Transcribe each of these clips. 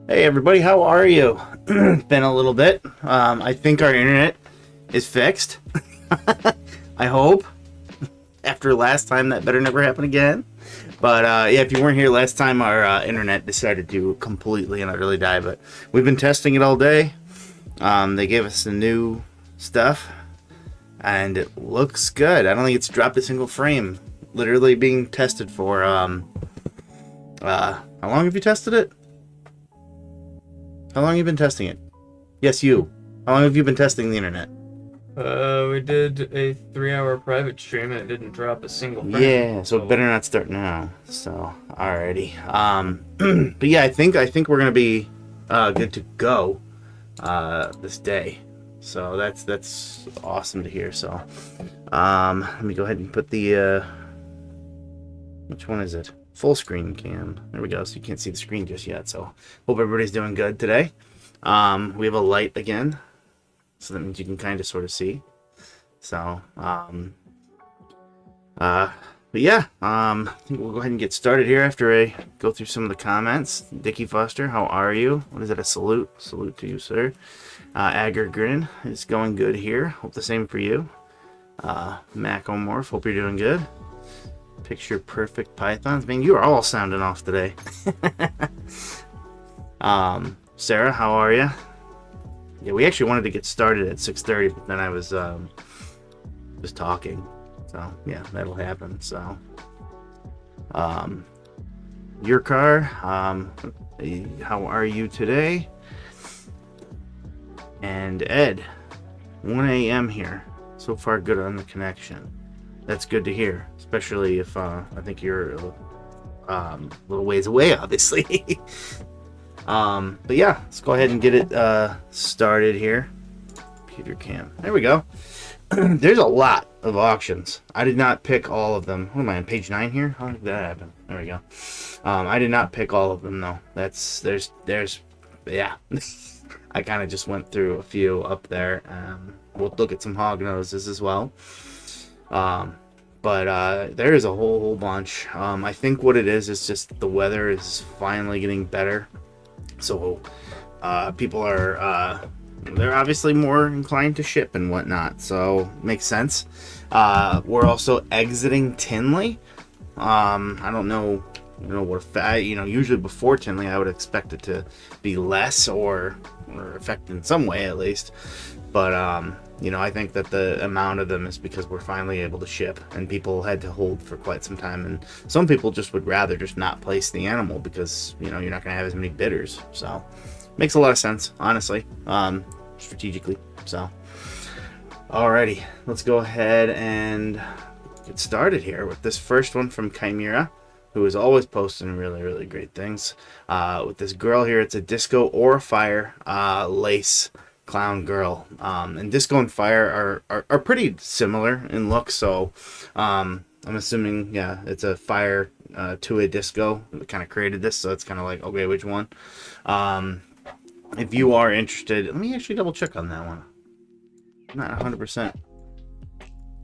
Hey everybody, how are you? Been a little bit. I think our internet is fixed. I hope. After last time, that better never happen again. But yeah, if you weren't here last time, our internet decided to completely and utterly die. But we've been testing it all day. They gave us the new stuff, and it looks good. I don't think it's dropped a single frame. Literally being tested for. How long have you tested it? How long have you been testing it? Yes, you. How long have you been testing the internet? We did a 3-hour private stream and it didn't drop a single frame. Yeah, so it better not start now. So, alrighty. But yeah, I think we're gonna be good to go this day. So that's awesome to hear. So, let me go ahead and put the which one is it? Full screen cam. There we go. So you can't see the screen just yet. So hope everybody's doing good today. We have a light again, so that means you can kind of sort of see. So but yeah, I think we'll go ahead and get started here after I go through some of the comments. Dickie Foster, how are you? What is it? A salute to you, sir. Agar Grin is going good here. Hope the same for you. Macomorph, hope you're doing good. Picture perfect pythons. Man, you are all sounding off today. Sarah, how are you? Yeah, we actually wanted to get started at 6:30, but then I was just talking. So yeah, that'll happen. So your car, how are you today? And Ed, 1 a.m. here. So far good on the connection. That's good to hear, especially if I think you're a little ways away, obviously. But yeah, let's go ahead and get it started here. Computer cam. There we go. There's a lot of auctions. I did not pick all of them. What am I on page 9 here? How did that happen? There we go. I did not pick all of them though. There's yeah. I kind of just went through a few up there. We'll look at some Hognoses as well. But there is a whole bunch. I think what it is just the weather is finally getting better. So people are they're obviously more inclined to ship and whatnot. So makes sense. We're also exiting Tinley. I don't know, usually before Tinley I would expect it to be less or affected in some way at least. But I think that the amount of them is because we're finally able to ship, and people had to hold for quite some time, and some people just would rather just not place the animal because you're not going to have as many bidders. So makes a lot of sense, honestly, strategically. So alrighty, let's go ahead and get started here with this first one from Chimera, who is always posting really great things. With this girl here, it's a disco or fire lace clown girl, and disco and fire are pretty similar in look. So I'm assuming, yeah, it's a fire to a disco that kind of created this, so it's kind of like, okay, which one? If you are interested, let me actually double check on that one. I'm not 100%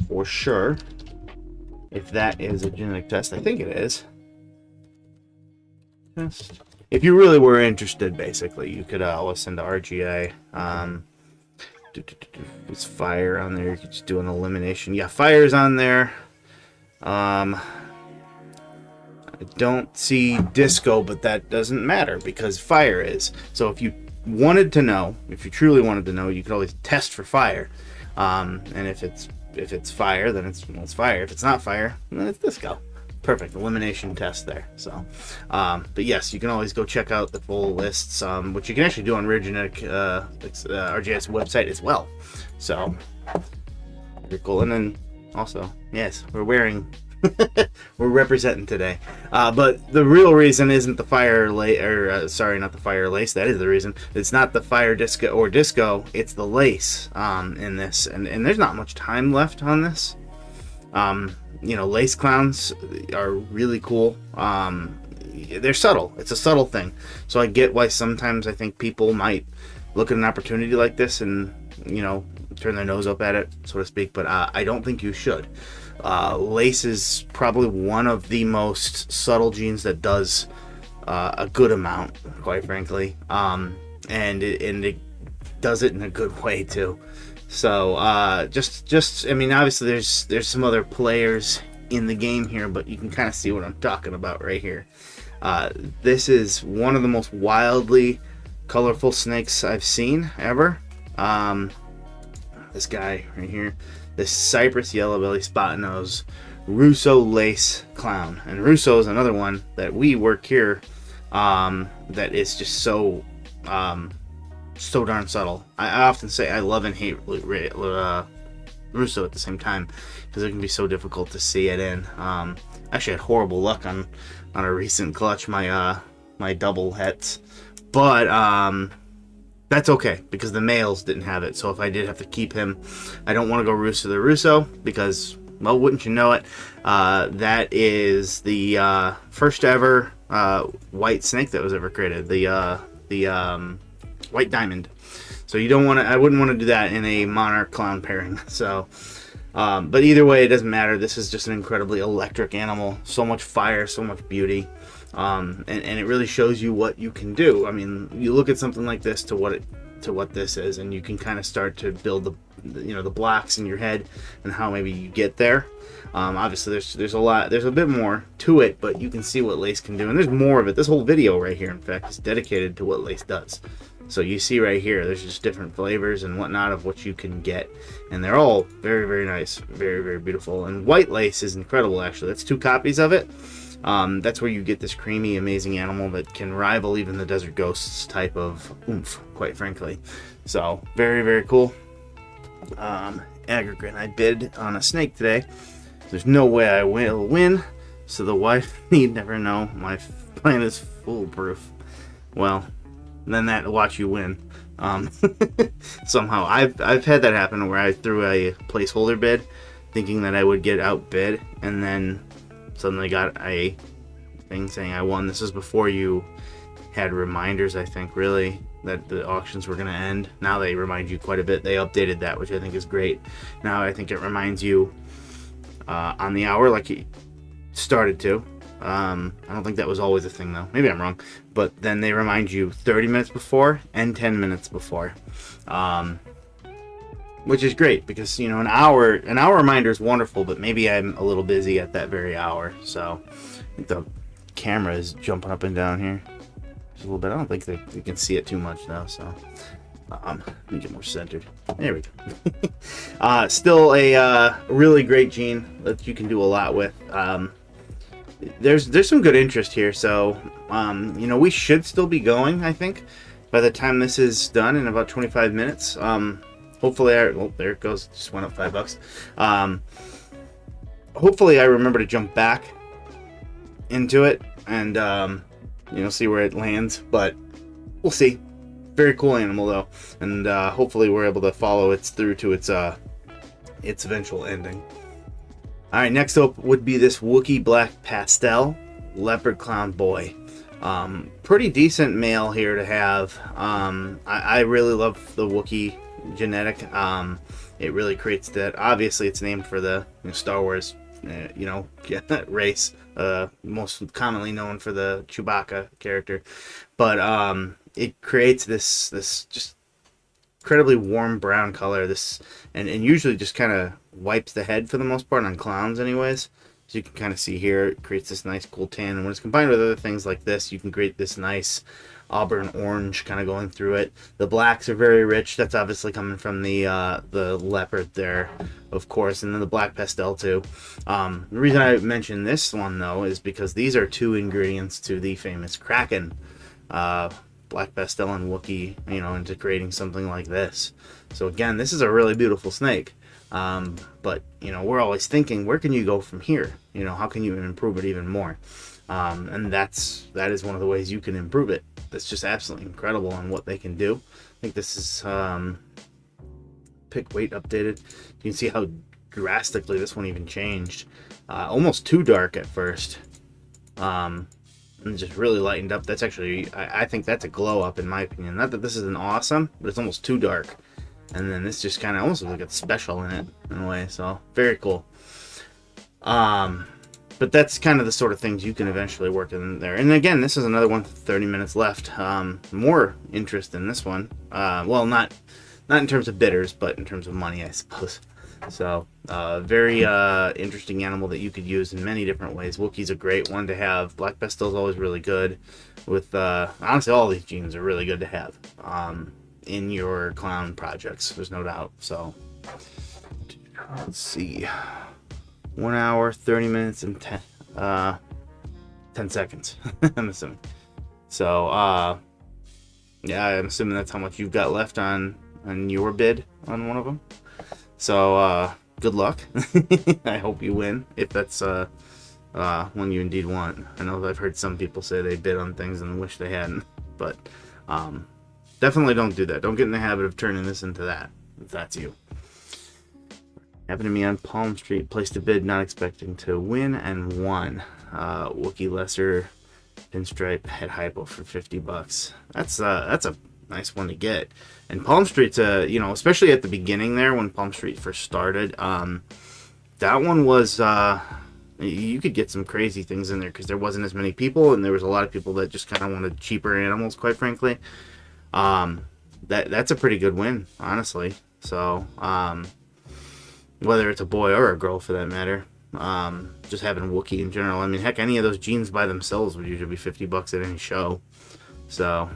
for sure if that is a genetic test. I think it is. If you really were interested, basically, you could listen to RGA. It's fire on there. You could just do an elimination. Yeah, fire's on there. I don't see disco, but that doesn't matter because fire is. So if you wanted to know, if you truly wanted to know, you could always test for fire. And if it's fire, then it's fire. If it's not fire, then it's disco. Perfect elimination test there. So but yes, you can always go check out the full lists, which you can actually do on Regenetic RGS website as well. So very cool. And then also, yes, we're representing today, but the real reason isn't the fire lace, not the fire lace. That is the reason. It's not the fire disco, it's the lace in this, and there's not much time left on this. Lace clowns are really cool. They're subtle. It's a subtle thing. So I get why sometimes I think people might look at an opportunity like this and, turn their nose up at it, so to speak. But I don't think you should. Lace is probably one of the most subtle genes that does a good amount, quite frankly. And it does it in a good way too. So just I mean, obviously there's some other players in the game here, but you can kind of see what I'm talking about right here. This is one of the most wildly colorful snakes I've seen ever. This guy right here, this Cypress Yellowbelly Spot-Nose Russo Lace Clown. And Russo is another one that we work here that is just so so darn subtle. I often say I love and hate Russo at the same time because it can be so difficult to see it in. Actually, I had horrible luck on a recent clutch, my double hets, but that's okay because the males didn't have it. So if I did have to keep him, I don't want to go Russo the Russo because, well, wouldn't you know it, that is the first ever white snake that was ever created, the white diamond. So you don't want to, I wouldn't want to do that in a monarch clown pairing. So but either way, it doesn't matter. This is just an incredibly electric animal, so much fire, so much beauty, and it really shows you what you can do. I mean, you look at something like this to what this is, and you can kind of start to build the blocks in your head and how maybe you get there. Obviously there's a bit more to it, but you can see what Lace can do, and there's more of it. This whole video right here, in fact, is dedicated to what Lace does. So you see right here, there's just different flavors and whatnot of what you can get, and they're all very, very nice, very, very beautiful. And white Lace is incredible, actually. That's 2 copies of it. That's where you get this creamy, amazing animal that can rival even the Desert Ghosts type of oomph, quite frankly. So very, very cool. Aggregate. I bid on a snake today. There's no way I will win, so the wife need never know. My plan is foolproof. Well, then that watch you win. Somehow I've had that happen where I threw a placeholder bid thinking that I would get outbid, and then suddenly got a thing saying I won. This is before you had reminders, I think, really, that the auctions were going to end. Now they remind you quite a bit. They updated that, which I think is great. Now I think it reminds you on the hour like it started to. I don't think that was always a thing, though. Maybe I'm wrong. But then they remind you 30 minutes before and 10 minutes before. Which is great because, an hour reminder is wonderful, but maybe I'm a little busy at that very hour. So I think the camera is jumping up and down here just a little bit. I don't think you can see it too much though. So let me get more centered. There we go. Still a really great gene that you can do a lot with. There's some good interest here, so we should still be going, I think, by the time this is done in about 25 minutes. Hopefully there it goes, just went up $5. Hopefully I remember to jump back into it and see where it lands, but we'll see. Very cool animal though, and hopefully we're able to follow it through to its eventual ending. All right, next up would be this Wookiee Black Pastel Leopard Clown Boy. Pretty decent male here to have. I really love the Wookiee genetic. It really creates that. Obviously, it's named for the Star Wars, race. Most commonly known for the Chewbacca character, but it creates this just incredibly warm brown color. And usually just kind of wipes the head for the most part on clowns anyways. So you can kind of see here, it creates this nice cool tan, and when it's combined with other things like this, you can create this nice auburn orange kind of going through it. The blacks are very rich. That's obviously coming from the leopard there, of course, and then the black pastel too. The reason I mentioned this one though is because these are 2 ingredients to the famous Kraken. Black pastel and Wookiee, into creating something like this. So again, this is a really beautiful snake. But we're always thinking, where can you go from here? How can you improve it even more? And that is one of the ways you can improve it. That's just absolutely incredible on what they can do. I think this is pick weight updated. You can see how drastically this one even changed. Almost too dark at first. And just really lightened up. That's actually, I think that's a glow up in my opinion. Not that this isn't awesome, but it's almost too dark. And then this just kind of almost looks like it's special in it in a way. So very cool. but that's kind of the sort of things you can eventually work in there. And again, this is another one with 30 minutes left. More interest in this one. Well, not in terms of bidders, but in terms of money, I suppose. So, very interesting animal that you could use in many different ways. Wookiee's a great one to have. Black Pestil's always really good. With honestly, all these genes are really good to have in your clown projects. There's no doubt. So, let's see. 1 hour, 30 minutes, and 10 seconds. I'm assuming. So, yeah, I'm assuming that's how much you've got left on your bid on one of them. So, good luck. I hope you win, if that's one you indeed want. I know I've heard some people say they bid on things and wish they hadn't, but definitely don't do that. Don't get in the habit of turning this into that, if that's you. Happened to me on Palm Street, placed a bid not expecting to win and won. Wookiee Lesser Pinstripe Head Hypo for $50. That's a nice one to get. And Palm Street's especially at the beginning there when Palm Street first started, that one was you could get some crazy things in there because there wasn't as many people, and there was a lot of people that just kind of wanted cheaper animals, quite frankly. That's a pretty good win, honestly. So whether it's a boy or a girl for that matter, just having Wookiee in general, I mean, heck, any of those genes by themselves would usually be $50 at any show. So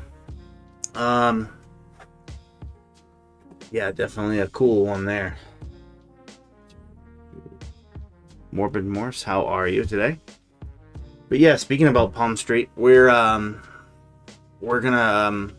yeah, definitely a cool one there. Morbid Morse, how are you today? But yeah, speaking about Palm Street, we're gonna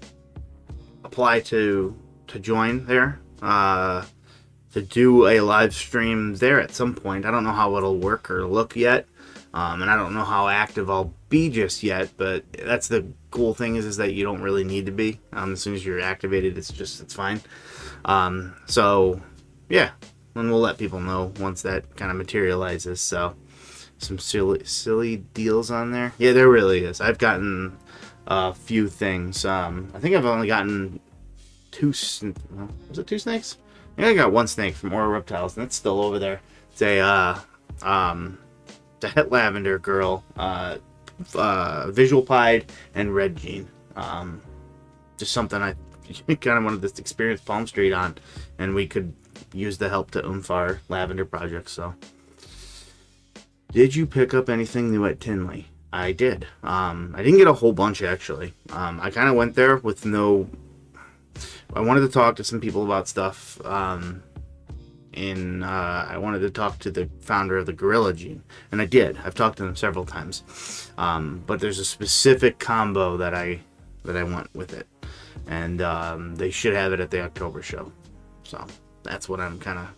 apply to join there, to do a live stream there at some point. I don't know how it'll work or look yet, and I don't know how active I'll be just yet, but that's the cool thing is that you don't really need to be. As soon as you're activated, it's fine. So yeah, and we'll let people know once that kind of materializes. So some silly deals on there. Yeah, there really is. I've gotten a few things. I think I've only gotten was it 2 snakes? I think I got 1 snake from Aura Reptiles, and it's still over there. It's a Het Lavender girl, Visual Pied, and Red Gene. Just something I kind of wanted to experience Palm Street on, and we could use the help to oomph our lavender project. So, did you pick up anything new at Tinley? I did. I didn't get a whole bunch actually. I kind of went there with no. I wanted to talk to some people about stuff. I wanted to talk to the founder of the Gorilla Gene, and I did. I've talked to them several times. But there's a specific combo that I want with it, and they should have it at the October show. So that's what I'm kind of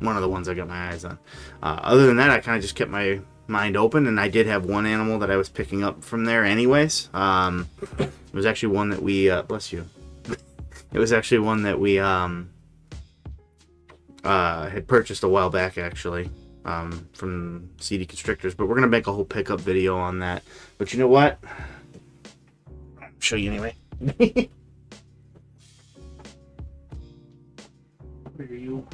one of the ones I got my eyes on. Other than that, I kind of just kept my mind open, and I did have one animal that I was picking up from there anyways. It was actually one that we bless you. It was actually one that we had purchased a while back actually, from CD Constrictors, but we're gonna make a whole pickup video on that. But you know what? I'll show you anyway. Where are you?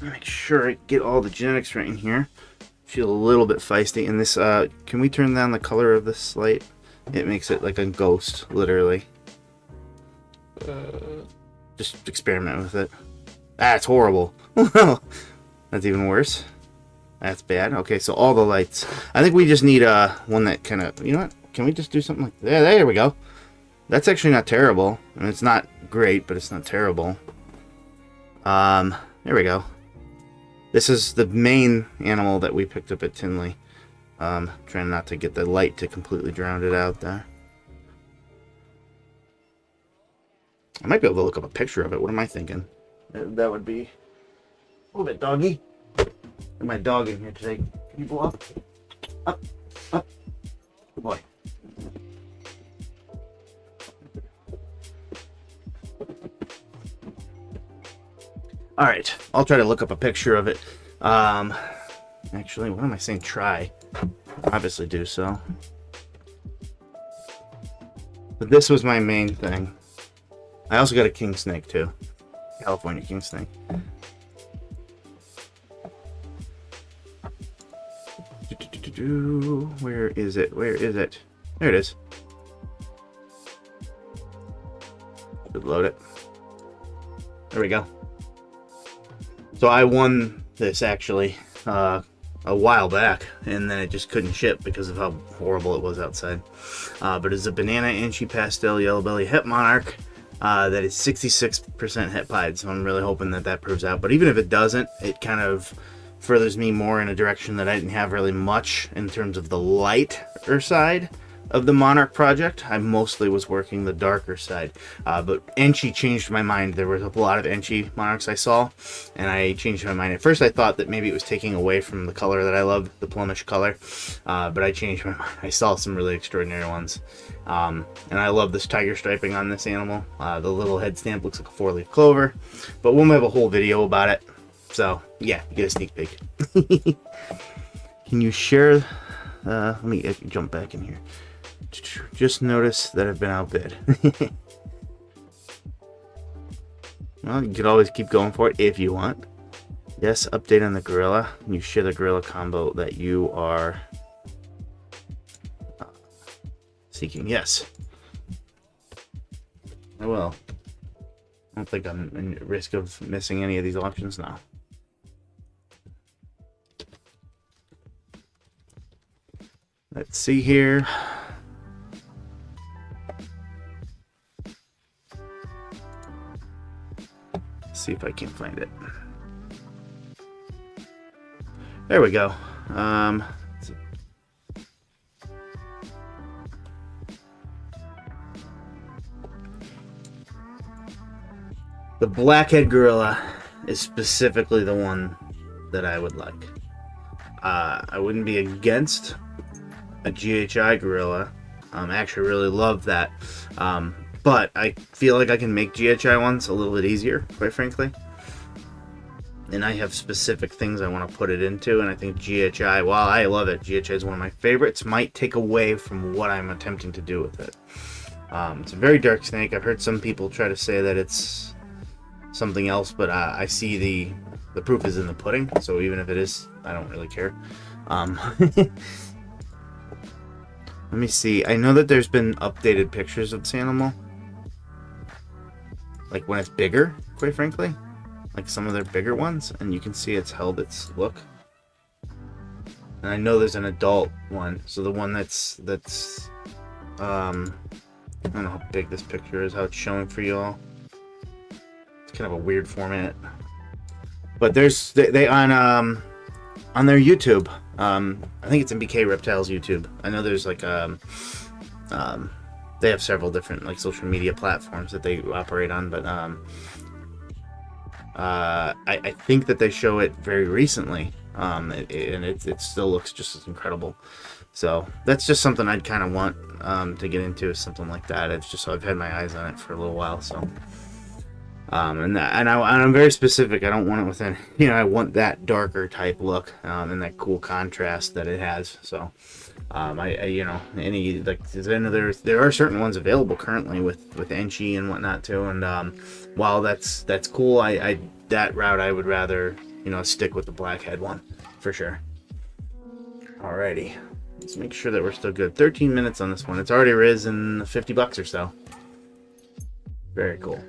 Make sure I get all the genetics right in here. Feel a little bit feisty. And this, can we turn down the color of this light? It makes it like a ghost, literally. Just experiment with it. Ah, it's horrible. That's even worse. That's bad. Okay, so all the lights. I think we just need one that kind of, you know what? Can we just do something like that? There we go. That's actually not terrible. I mean, it's not great, but it's not terrible. There we go. This is the main animal that we picked up at Tinley. Trying not to get the light to completely drown it out there. I might be able to look up a picture of it. What am I thinking? That would be... Move it, doggy. Get my dog in here today. Can you go up? Up. Up. Good boy. Alright, I'll try to look up a picture of it. Actually, what am I saying? Try. Obviously do so. But this was my main thing. I also got a king snake too. California king snake. Where is it? Where is it? There it is. Should load it. There we go. So I won this actually a while back, and then it just couldn't ship because of how horrible it was outside. But it's a Banana Inchi Pastel Yellow Belly Het Monarch that is 66% het pied, so I'm really hoping that that proves out. But even if it doesn't, it kind of furthers me more in a direction that I didn't have really much in terms of the lighter side of the Monarch project. I mostly was working the darker side, but Enchi changed my mind. There was a lot of Enchi Monarchs I saw, and I changed my mind. At first I thought that maybe it was taking away from the color that I love, the plummish color, but I changed my mind. I saw some really extraordinary ones, and I love this tiger striping on this animal. The little head stamp looks like a 4-leaf clover, but we'll have a whole video about it, so yeah, you get a sneak peek. Can you share, let me jump back in here. Just notice that I've been outbid. Well, you could always keep going for it if you want. Yes, update on the gorilla. You share the gorilla combo that you are seeking. Yes, I will. I don't think I'm in risk of missing any of these auctions now. Let's see here. See if I can find it. There we go. The blackhead gorilla is specifically the one that I would like. I wouldn't be against a GHI gorilla. I actually really love that. But I feel like I can make GHI ones a little bit easier, quite frankly. And I have specific things I want to put it into, and I think GHI, while I love it, GHI is one of my favorites, might take away from what I'm attempting to do with it. It's a very dark snake. I've heard some people try to say that it's something else, but I see the proof is in the pudding, so even if it is, I don't really care. Let me see. I know that there's been updated pictures of this animal. Like when it's bigger, quite frankly. Like some of their bigger ones. And you can see it's held its look. And I know there's an adult one. So the one that's I don't know how big this picture is, how it's showing for you all. It's kind of a weird format. But there's they on their YouTube. I think it's in BK Reptiles YouTube. I know there's like they have several different like social media platforms that they operate on, but I think that they show it very recently, and it still looks just as incredible. So that's just something I'd kind of want to get into, is something like that. It's just so I've had my eyes on it for a little while, so. And I'm very specific. I don't want it within, I want that darker type look, and that cool contrast that it has. So, any, like, there are certain ones available currently with Enchi and whatnot too. And while that's cool, that route I would rather, stick with the blackhead one for sure. Alrighty, let's make sure that we're still good. 13 minutes on this one. It's already risen $50 or so. Very cool.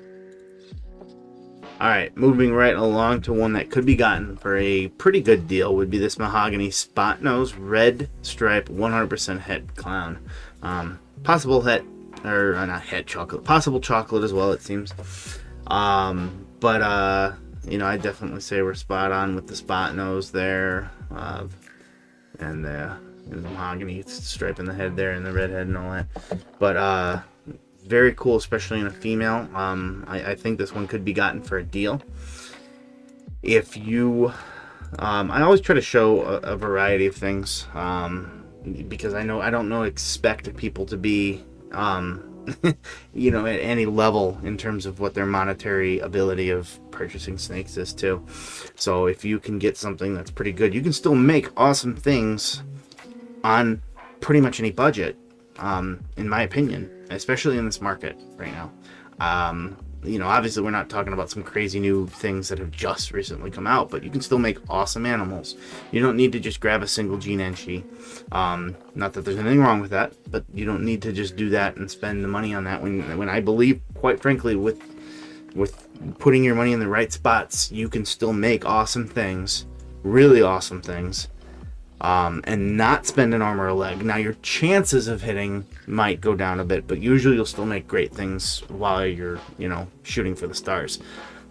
Alright, moving right along to one that could be gotten for a pretty good deal would be this mahogany spot nose red stripe 100% het clown. Possible het, or not het chocolate, possible chocolate as well, it seems. But I definitely say we're spot on with the spot nose there, and the mahogany stripe in the head there, and the red head and all that. But very cool, especially in a female. I think this one could be gotten for a deal. If you, I always try to show a variety of things, because I don't expect people to be, at any level in terms of what their monetary ability of purchasing snakes is too. So if you can get something that's pretty good, you can still make awesome things on pretty much any budget, in my opinion, especially in this market right now. you know, obviously we're not talking about some crazy new things that have just recently come out, but you can still make awesome animals. You don't need to just grab a single gene entry. Not that there's anything wrong with that, but you don't need to just do that and spend the money on that when I believe, quite frankly, with putting your money in the right spots, you can still make awesome things, really awesome things, and not spend an arm or a leg. Now your chances of hitting might go down a bit, but usually you'll still make great things while you're, you know, shooting for the stars.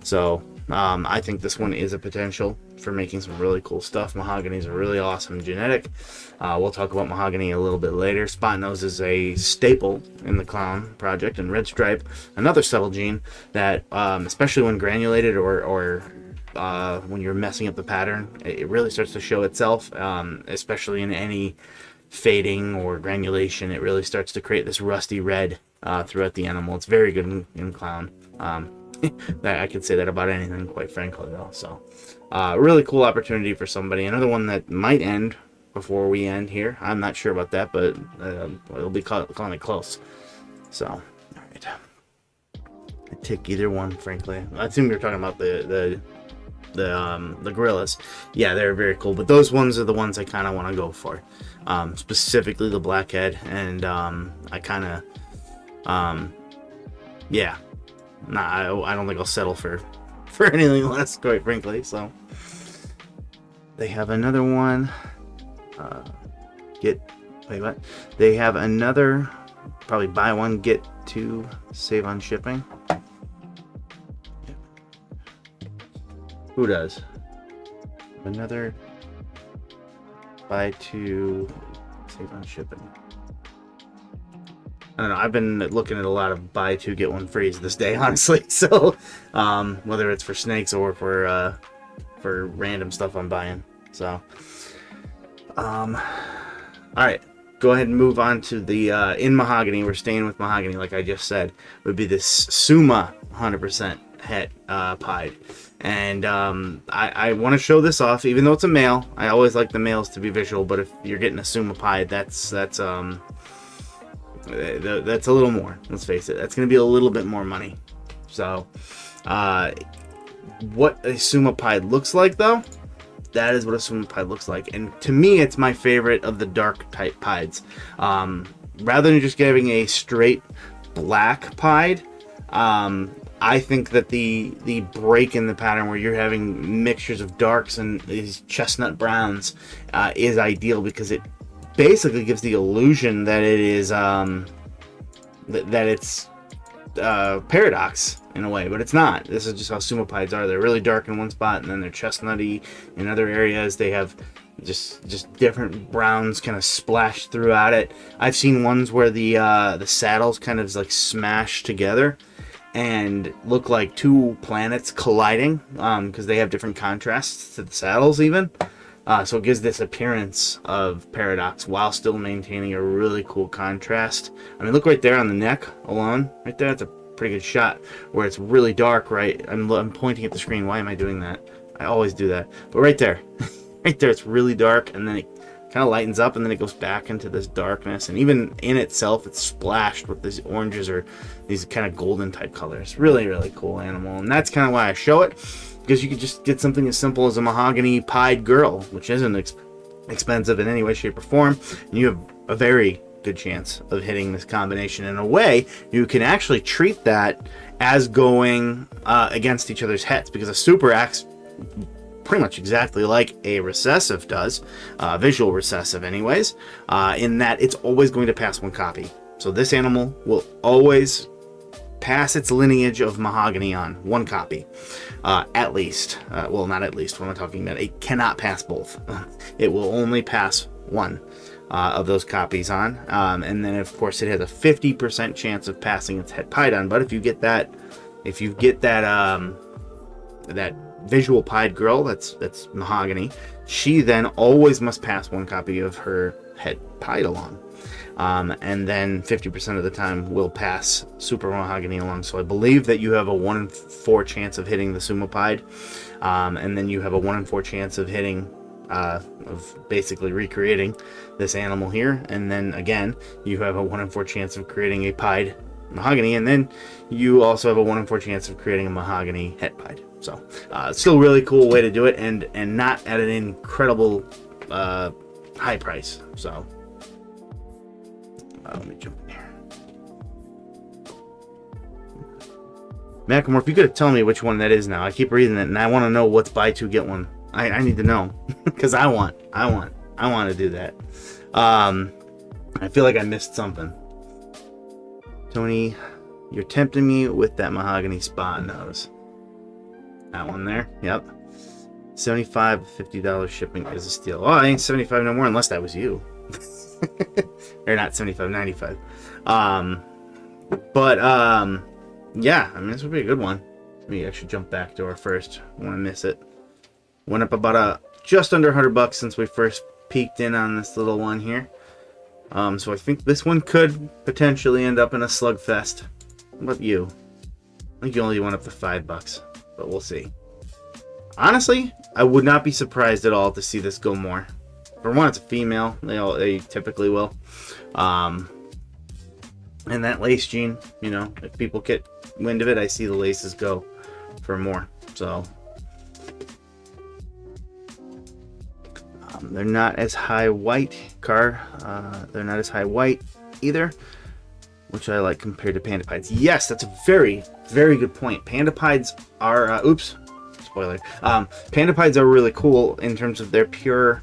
So I think this one is a potential for making some really cool stuff. Mahogany is a really awesome genetic. We'll talk about mahogany a little bit later. Spot nose is a staple in the clown project, and red stripe, another subtle gene that, especially when granulated or when you're messing up the pattern, it really starts to show itself, especially in any fading or granulation. It really starts to create this rusty red throughout the animal. It's very good in clown. I could say that about anything, quite frankly, though. So really cool opportunity for somebody. Another one that might end before we end here. I'm not sure about that, but it'll be calling it close. So, all right. I take either one, frankly. I assume you're talking about the gorillas. Yeah, they're very cool, but those ones are the ones I kind of want to go for, specifically the blackhead. And I kind of yeah, I don't think I'll settle for anything less, quite frankly. So they have another one, they have another, probably buy one get two, save on shipping. Who does? Another buy two, save on shipping. I don't know. I've been looking at a lot of buy two get one frees this day, honestly. So whether it's for snakes or for random stuff I'm buying. So all right, go ahead and move on to the in mahogany. We're staying with mahogany, like I just said. Would be this Suma 100% het pied. And I want to show this off, even though it's a male. I always like the males to be visual, but if you're getting a Suma pied, that's a little more. Let's face it, that's going to be a little bit more money. So what a Suma pied looks like, though, that is what a Suma pied looks like. And to me, it's my favorite of the dark type pieds. Rather than just giving a straight black pied, I think that the break in the pattern where you're having mixtures of darks and these chestnut browns is ideal, because it basically gives the illusion that it is that it's paradox in a way, but it's not. This is just how Suma pieds are. They're really dark in one spot, and then they're chestnutty in other areas. They have just different browns kind of splashed throughout it. I've seen ones where the saddles kind of like smash together and look like two planets colliding, because they have different contrasts to the saddles even. So it gives this appearance of paradox while still maintaining a really cool contrast. I mean, look right there on the neck alone. Right there, that's a pretty good shot where it's really dark, right? I'm pointing at the screen. Why am I doing that? I always do that. But right there, right there, it's really dark, and then it kind of lightens up, and then it goes back into this darkness. And even in itself, it's splashed with these oranges or these kind of golden type colors. Really, really cool animal. And that's kind of why I show it, because you could just get something as simple as a mahogany pied girl, which isn't expensive in any way, shape, or form. And you have a very good chance of hitting this combination. In a way, you can actually treat that as going against each other's heads, because a super acts pretty much exactly like a recessive does, visual recessive anyways, in that it's always going to pass one copy. So this animal will always pass its lineage of mahogany on one copy, at least. Well, not at least, what am I talking about? It cannot pass both. It will only pass one of those copies on, and then of course it has a 50% chance of passing its het pied on. But if you get that that visual pied girl, that's mahogany, she then always must pass one copy of her het pied along, and then 50% of the time will pass super mahogany along. So I believe that you have a 1 in 4 chance of hitting the Suma pied, and then you have a 1 in 4 chance of hitting of basically recreating this animal here, and then again you have a 1 in 4 chance of creating a pied mahogany, and then you also have a 1 in 4 chance of creating a mahogany het pied. So still a really cool way to do it, and not at an incredible high price. So let me jump in here. Macklemore, if you could tell me which one that is now. I keep reading it, and I want to know what's buy two get one. I need to know because I want to do that. I feel like I missed something. Tony, you're tempting me with that mahogany spot nose. That one there. Yep. $75, $50 shipping is a steal. Oh, I ain't 75 no more unless that was you. Or not 75, 95. Yeah, I mean, this would be a good one. Let me actually jump back to our first. I want to miss it. Went up about just under $100 since we first peeked in on this little one here. So I think this one could potentially end up in a slugfest. What about you? I think you only went up to $5, but we'll see. Honestly, I would not be surprised at all to see this go more. For one, it's a female. They typically will. And that lace gene, you know, if people get wind of it, I see the laces go for more. So they're not as high white, they're not as high white either, which I like compared to panda pieds. Yes, that's a very, very good point. Panda pieds are oops, spoiler. Panda pieds are really cool in terms of their pure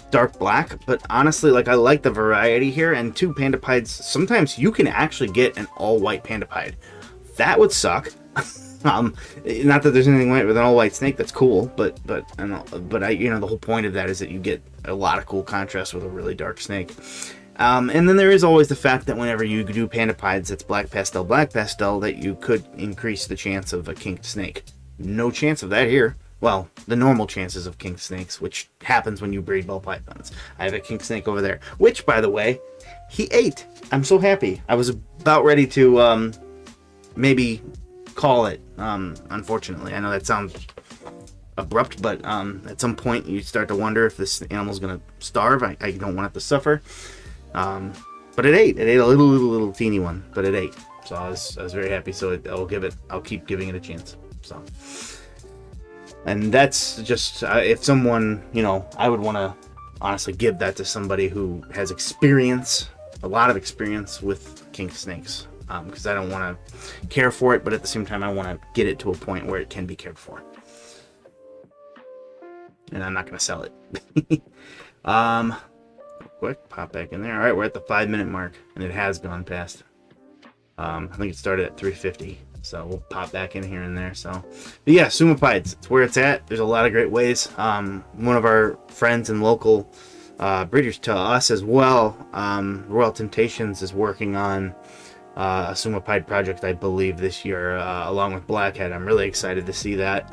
dark black, but honestly, like, I like the variety here. And two panda pieds, sometimes you can actually get an all white panda pied. That would suck. Not that there's anything with an all white snake that's cool, but I, you know, the whole point of that is that you get a lot of cool contrast with a really dark snake. And then there is always the fact that whenever you do panda pieds, it's black pastel, that you could increase the chance of a kinked snake. No chance of that here. Well, the normal chances of kinked snakes, which happens when you breed ball pythons. I have a kinked snake over there, which, by the way, he ate. I'm so happy. I was about ready to maybe call it, unfortunately. I know that sounds abrupt, but at some point you start to wonder if this animal's going to starve. I don't want it to suffer. But it ate. It ate a little teeny one, but it ate. So I was very happy. So I'll keep giving it a chance. So. And that's just, if someone, you know, I would want to honestly give that to somebody who has experience, a lot of experience with kinked snakes. Because I don't want to care for it, but at the same time, I want to get it to a point where it can be cared for. And I'm not going to sell it. Quick, pop back in there. All right, we're at the 5-minute mark, and it has gone past. I think it started at 3:50. So we'll pop back in here and there. So, but yeah, Sumapides, it's where it's at. There's a lot of great ways. One of our friends and local breeders to us as well, Royal Temptations, is working on a Sumapide project, I believe, this year, along with Blackhead. I'm really excited to see that,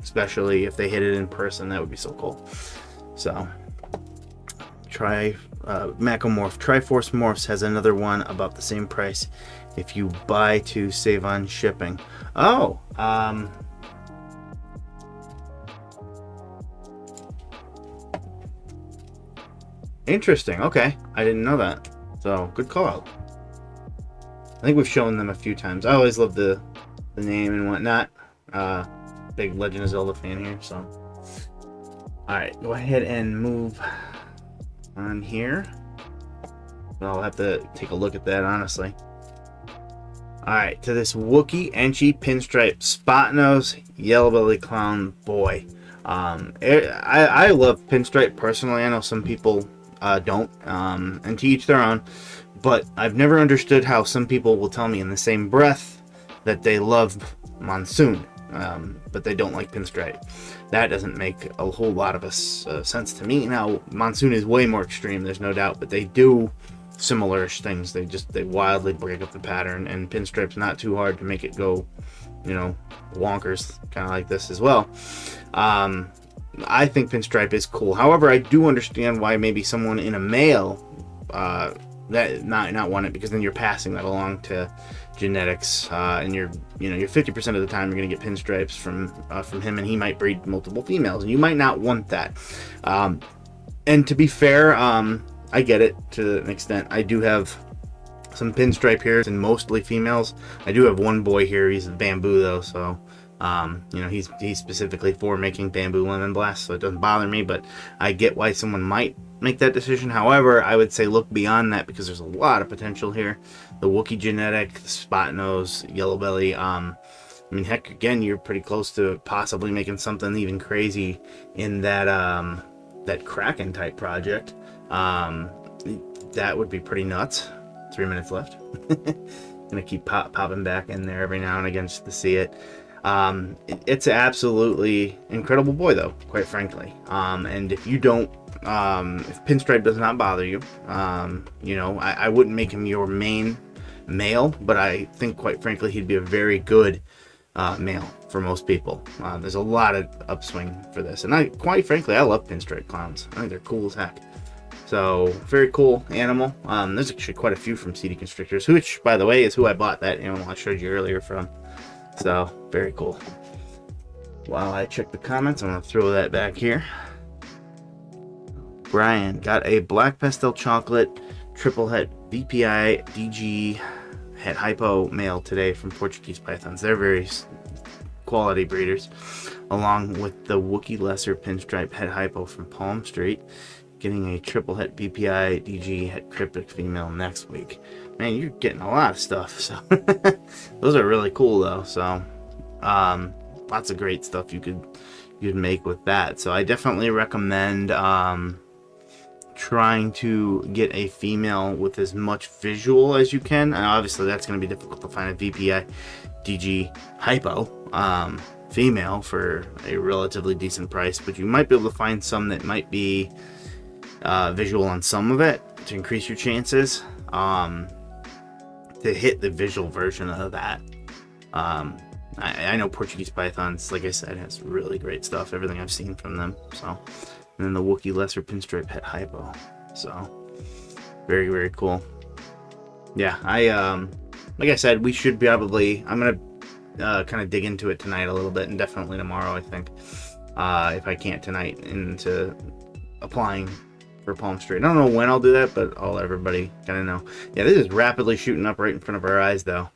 especially if they hit it in person. That would be so cool. So, Macomorph Triforce Morphs has another one about the same price if you buy to save on shipping. Oh, interesting. Okay, I didn't know that. So good call out. I think we've shown them a few times. I always love the name and whatnot. Big Legend of Zelda fan here. So, all right, go ahead and move on here. I'll have to take a look at that, honestly. Alright, to this Wookiee Enchi Pinstripe Spot Nose Yellow Belly Clown Boy. I love Pinstripe personally. I know some people don't, and to each their own. But I've never understood how some people will tell me in the same breath that they love Monsoon, but they don't like Pinstripe. That doesn't make a whole lot of sense to me. Now, Monsoon is way more extreme, there's no doubt, but they do similar-ish things. They wildly break up the pattern, and Pinstripe's not too hard to make it go, you know, wonkers, kind of like this as well. I think Pinstripe is cool. However, I do understand why maybe someone in a male that not want it, because then you're passing that along to genetics, and you're 50% of the time you're going to get Pinstripes from him, and he might breed multiple females, and you might not want that. And to be fair, I get it to an extent. I do have some pinstripe here, and mostly females. I do have one boy here. He's bamboo though, so you know, he's specifically for making bamboo lemon blast, so it doesn't bother me. But I get why someone might make that decision. However, I would say look beyond that, because there's a lot of potential here. The Wookiee genetic, the spot nose, yellow belly. I mean, heck, again, you're pretty close to possibly making something even crazy in that that Kraken type project. That would be pretty nuts. 3 minutes left. Gonna keep popping back in there every now and again just to see it. It's an absolutely incredible boy, though, quite frankly. And if you don't, if pinstripe does not bother you, you know, I wouldn't make him your main male, but I think, quite frankly, he'd be a very good male for most people. There's a lot of upswing for this, and quite frankly, I love pinstripe clowns. I think they're cool as heck. So, very cool animal. There's actually quite a few from CD Constrictors, which, by the way, is who I bought that animal I showed you earlier from. So, very cool. While I check the comments, I'm going to throw that back here. Brian got a black pastel chocolate triple het VPI DG het hypo male today from Portuguese Pythons. They're very quality breeders, along with the Wookiee lesser pinstripe het hypo from Palm Street. Getting a triple het BPI DG het cryptic female next week. Man, you're getting a lot of stuff. So those are really cool though. So lots of great stuff you'd make with that. So I definitely recommend trying to get a female with as much visual as you can. And obviously that's going to be difficult to find a VPI DG hypo female for a relatively decent price, but you might be able to find some that might be visual on some of it to increase your chances to hit the visual version of that. I know Portuguese Pythons, like I said, has really great stuff, everything I've seen from them. So, and then the Wookiee lesser pinstripe het hypo. So very, very cool. Yeah, like I said, we should probably, I'm gonna kind of dig into it tonight a little bit, and definitely tomorrow, I think, if I can't tonight, into applying for Palm Street. I don't know when I'll do that, but I'll let everybody kind of know. Yeah, this is rapidly shooting up right in front of our eyes, though.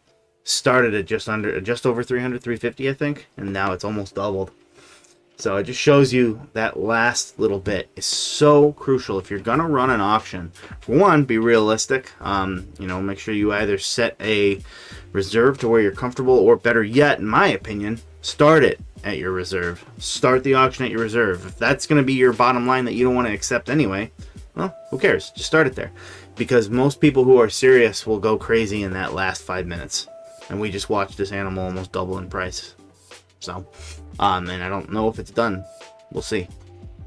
Started at just over 300, 350, I think, and now it's almost doubled. So it just shows you that last little bit is so crucial if you're gonna run an auction. For one, be realistic. You know, make sure you either set a reserve to where you're comfortable, or better yet, in my opinion, start it at your reserve. Start the auction at your reserve. If that's going to be your bottom line that you don't want to accept anyway, well, who cares? Just start it there. Because most people who are serious will go crazy in that last 5 minutes. And we just watched this animal almost double in price. So, and I don't know if it's done. We'll see.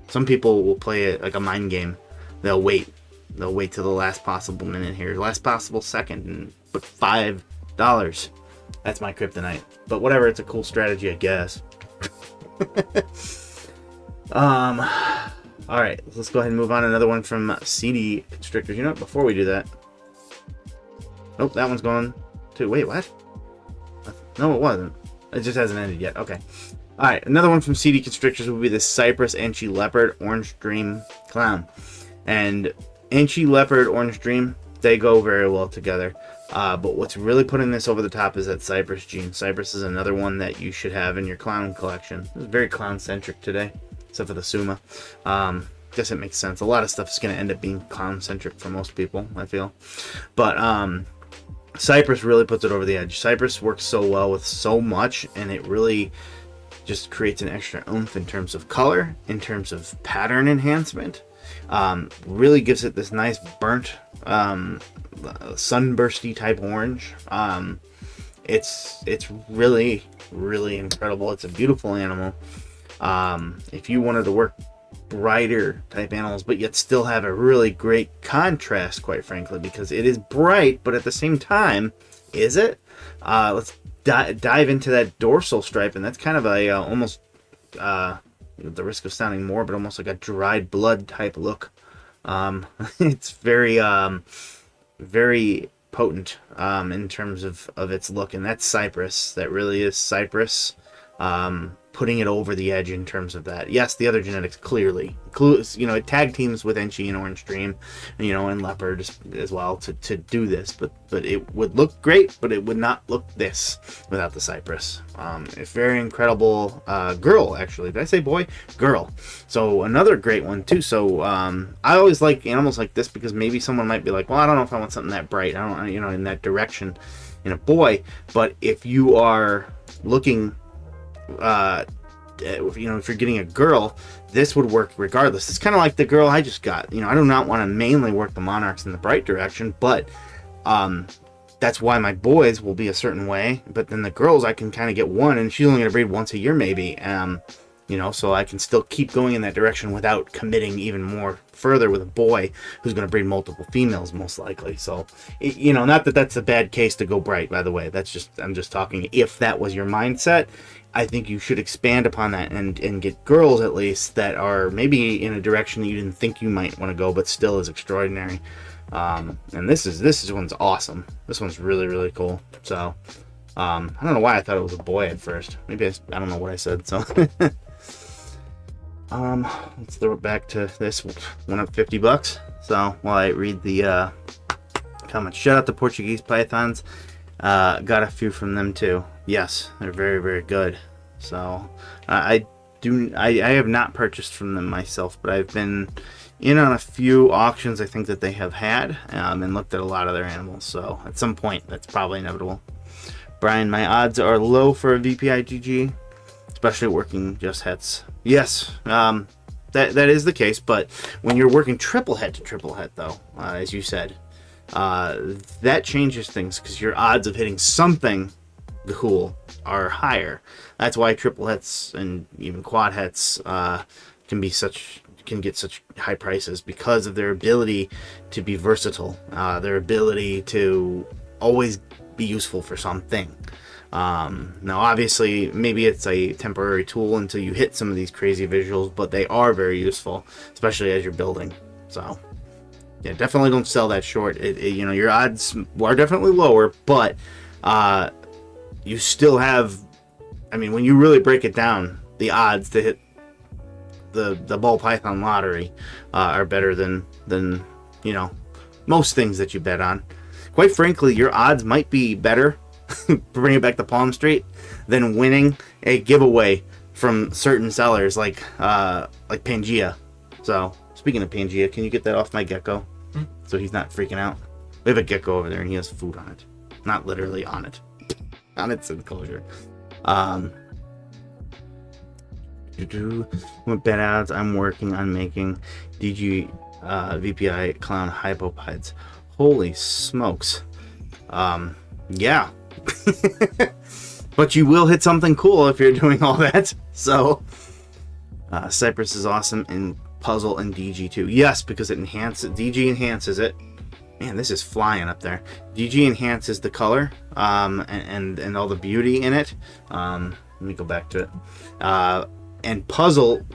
Some people will play it like a mind game. They'll wait. They'll wait till the last possible minute here, last possible second, and put $5. That's my kryptonite. But whatever, it's a cool strategy, I guess. All right, let's go ahead and move on. Another one from CD Constrictors. You know what? Before we do that, nope, that one's gone too. Wait, what? No, it wasn't. It just hasn't ended yet. Okay. All right, another one from CD Constrictors will be the Cypress Enchi Leopard Orange Dream Clown. And Enchi Leopard Orange Dream, they go very well together. But what's really putting this over the top is that Cypress gene. Cypress is another one that you should have in your clown collection. It's very clown-centric today, except for the Suma. Guess it makes sense. A lot of stuff is going to end up being clown-centric for most people, I feel. But Cypress really puts it over the edge. Cypress works so well with so much, and it really just creates an extra oomph in terms of color, in terms of pattern enhancement. Really gives it this nice burnt, sunbursty type orange. It's really, really incredible. It's a beautiful animal. If you wanted to work brighter type animals, but yet still have a really great contrast, quite frankly, because it is bright, but at the same time, is it? Let's dive into that dorsal stripe, and that's kind of a almost, at the risk of sounding morbid, almost like a dried blood type look. It's very, very potent in terms of its look, and that's Cypress. That really is Cypress putting it over the edge in terms of that. Yes, the other genetics clearly, it tag teams with Enchi and Orange Dream, and Leopard as well to do this, but it would look great, but it would not look this without the Cypress. It's very incredible. Girl, actually, did I say boy? Girl. So another great one too. So I always like animals like this because maybe someone might be like, well, I don't know if I want something that bright. I don't, in that direction in a boy. But if you are looking, if you're getting a girl, this would work regardless. It's kind of like the girl I just got. I do not want to mainly work the monarchs in the bright direction, but that's why my boys will be a certain way. But then the girls, I can kind of get one, and she's only going to breed once a year maybe. So I can still keep going in that direction without committing even more further with a boy who's going to breed multiple females most likely. So, not that that's a bad case to go bright, by the way. I'm just talking if that was your mindset. I think you should expand upon that and get girls at least that are maybe in a direction that you didn't think you might want to go, but still is extraordinary. And this one's awesome. This one's really, really cool. So, I don't know why I thought it was a boy at first. Maybe I don't know what I said. So, let's throw it back to this one up $50. So while I read the comments, shout out to Portuguese Pythons. Got a few from them too. Yes, they're very, very good. So I have not purchased from them myself, but I've been in on a few auctions I think that they have had, and looked at a lot of their animals. So at some point that's probably inevitable. Brian, my odds are low for a VPI GG, especially working just hets. Yes, that is the case, but when you're working triple het to triple het though, as you said, that changes things because your odds of hitting something cool are higher. That's why triple hets and even quad hets can get such high prices because of their ability to be versatile, their ability to always be useful for something. Now obviously maybe it's a temporary tool until you hit some of these crazy visuals, but they are very useful, especially as you're building. So yeah, definitely don't sell that short. Your odds are definitely lower, but you still have, when you really break it down, the odds to hit the ball python lottery are better than most things that you bet on. Quite frankly, your odds might be better bring it back to Palm Street than winning a giveaway from certain sellers like Pangea. So speaking of Pangea, can you get that off my gecko so he's not freaking out? We have a gecko over there and he has food on it, not literally on it, on its enclosure. What bet odds? I'm working on making DG VPI clown hypopides. Holy smokes. Yeah. But you will hit something cool if you're doing all that. So Cypress is awesome in puzzle and DG too. Yes, because it enhances, DG enhances it. Man, this is flying up there. DG enhances the color and all the beauty in it. Let me go back to it. And puzzle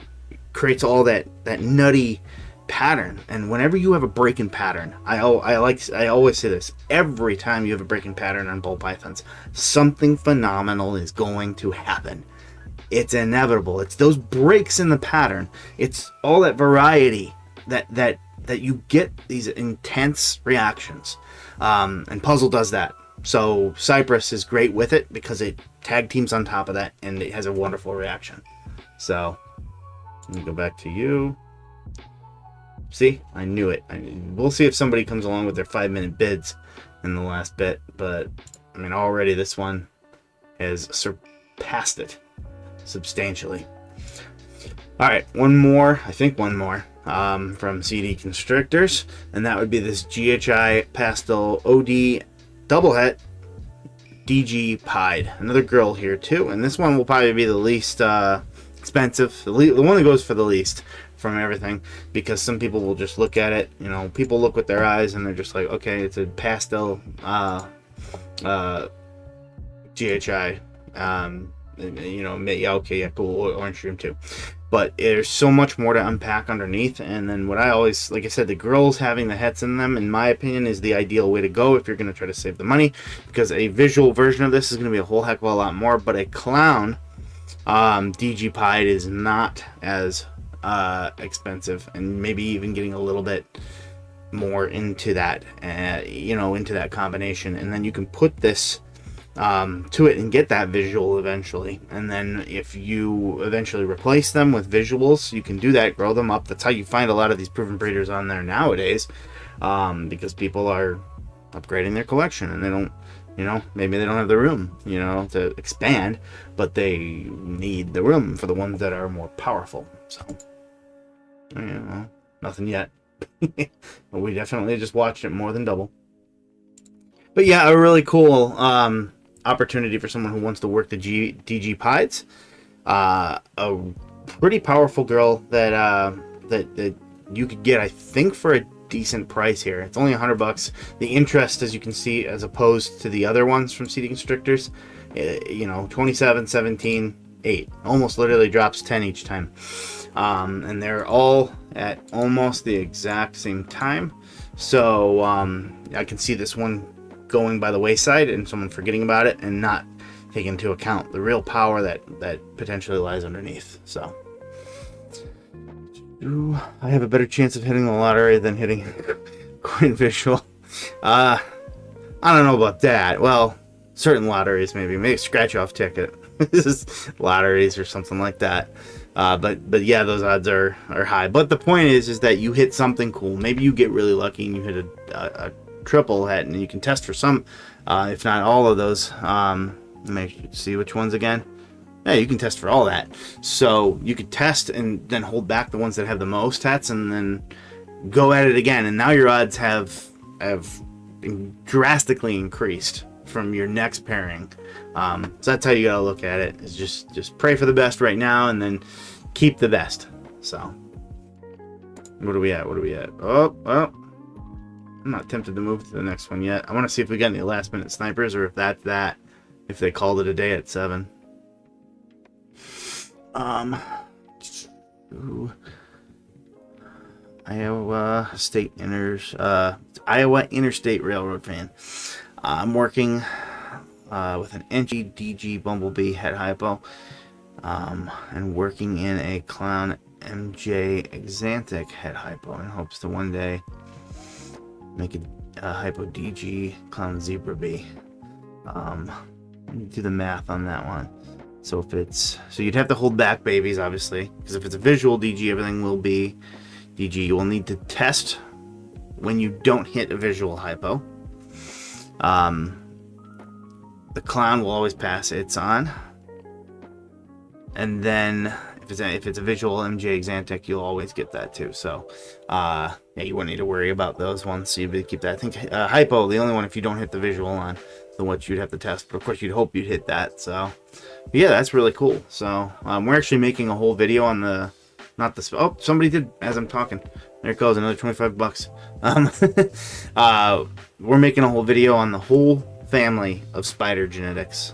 creates all that nutty pattern. And whenever you have a break-in pattern, I always say this, every time you have a break-in pattern on ball pythons, something phenomenal is going to happen. It's inevitable. It's those breaks in the pattern. It's all that variety that you get these intense reactions. And puzzle does that. So Cypress is great with it because it tag teams on top of that and it has a wonderful reaction. So let me go back to you. See, I knew it. We'll see if somebody comes along with their 5-minute bids in the last bit, but already this one has surpassed it substantially. All right, one more from CD Constrictors, and that would be this GHI Pastel OD double het DG Pied. Another girl here too, and this one will probably be the least expensive, the one that goes for the least from everything, because some people will just look at it, people look with their eyes and they're just like, okay, it's a pastel GHI, yeah, okay, yeah, cool, orange stream too. But there's so much more to unpack underneath, and then what I always, like I said, the girls having the hets in them, in my opinion, is the ideal way to go if you're going to try to save the money, because a visual version of this is going to be a whole heck of a lot more, but a clown DG Pied is not as expensive, and maybe even getting a little bit more into that, into that combination. And then you can put this to it and get that visual eventually. And then if you eventually replace them with visuals, you can do that, grow them up. That's how you find a lot of these proven breeders on there nowadays, because people are upgrading their collection and they don't, maybe they don't have the room, to expand, but they need the room for the ones that are more powerful. So, nothing yet. But we definitely just watched it more than double. But yeah, a really cool opportunity for someone who wants to work the DG Pieds. A pretty powerful girl that you could get, I think, for a decent price here. It's only $100. The interest, as you can see, as opposed to the other ones from Seeding Constrictors, 27, 17, 8. Almost literally drops 10 each time. And they're all at almost the exact same time. So I can see this one going by the wayside and someone forgetting about it and not taking into account the real power that potentially lies underneath. So I have a better chance of hitting the lottery than hitting coin visual. I don't know about that. Well, certain lotteries maybe a scratch off ticket. Lotteries or something like that. But yeah, those odds are high. But the point is that you hit something cool. Maybe you get really lucky and you hit a triple hit, and you can test for some, if not all of those. Let me see which ones again. Yeah, you can test for all that. So you could test and then hold back the ones that have the most hits, and then go at it again. And now your odds have drastically increased from your next pairing. So that's how you gotta look at it. Is just pray for the best right now, and then keep the best. So what are we at? Oh, well, I'm not tempted to move to the next one yet. I want to see if we got any last minute snipers, or if that's that. If they called it a day at 7. Iowa Interstate Railroad fan. I'm working with an NG DG Bumblebee head hypo, and working in a Clown MJ Exantic head hypo in hopes to one day make a hypo DG Clown Zebra Bee. Do the math on that one. So you'd have to hold back babies, obviously, because if it's a visual DG, everything will be DG. You will need to test when you don't hit a visual hypo. The Clown will always pass its on, and then if it's a visual MJ Exantic, you'll always get that too. So yeah, you wouldn't need to worry about those ones. So you'd keep that. I think hypo, the only one if you don't hit the visual on, the what you'd have to test. But of course, you'd hope you'd hit that. So yeah, that's really cool. So we're actually making a whole video on the oh, somebody did as I'm talking. There it goes, another $25. We're making a whole video on the whole family of spider genetics.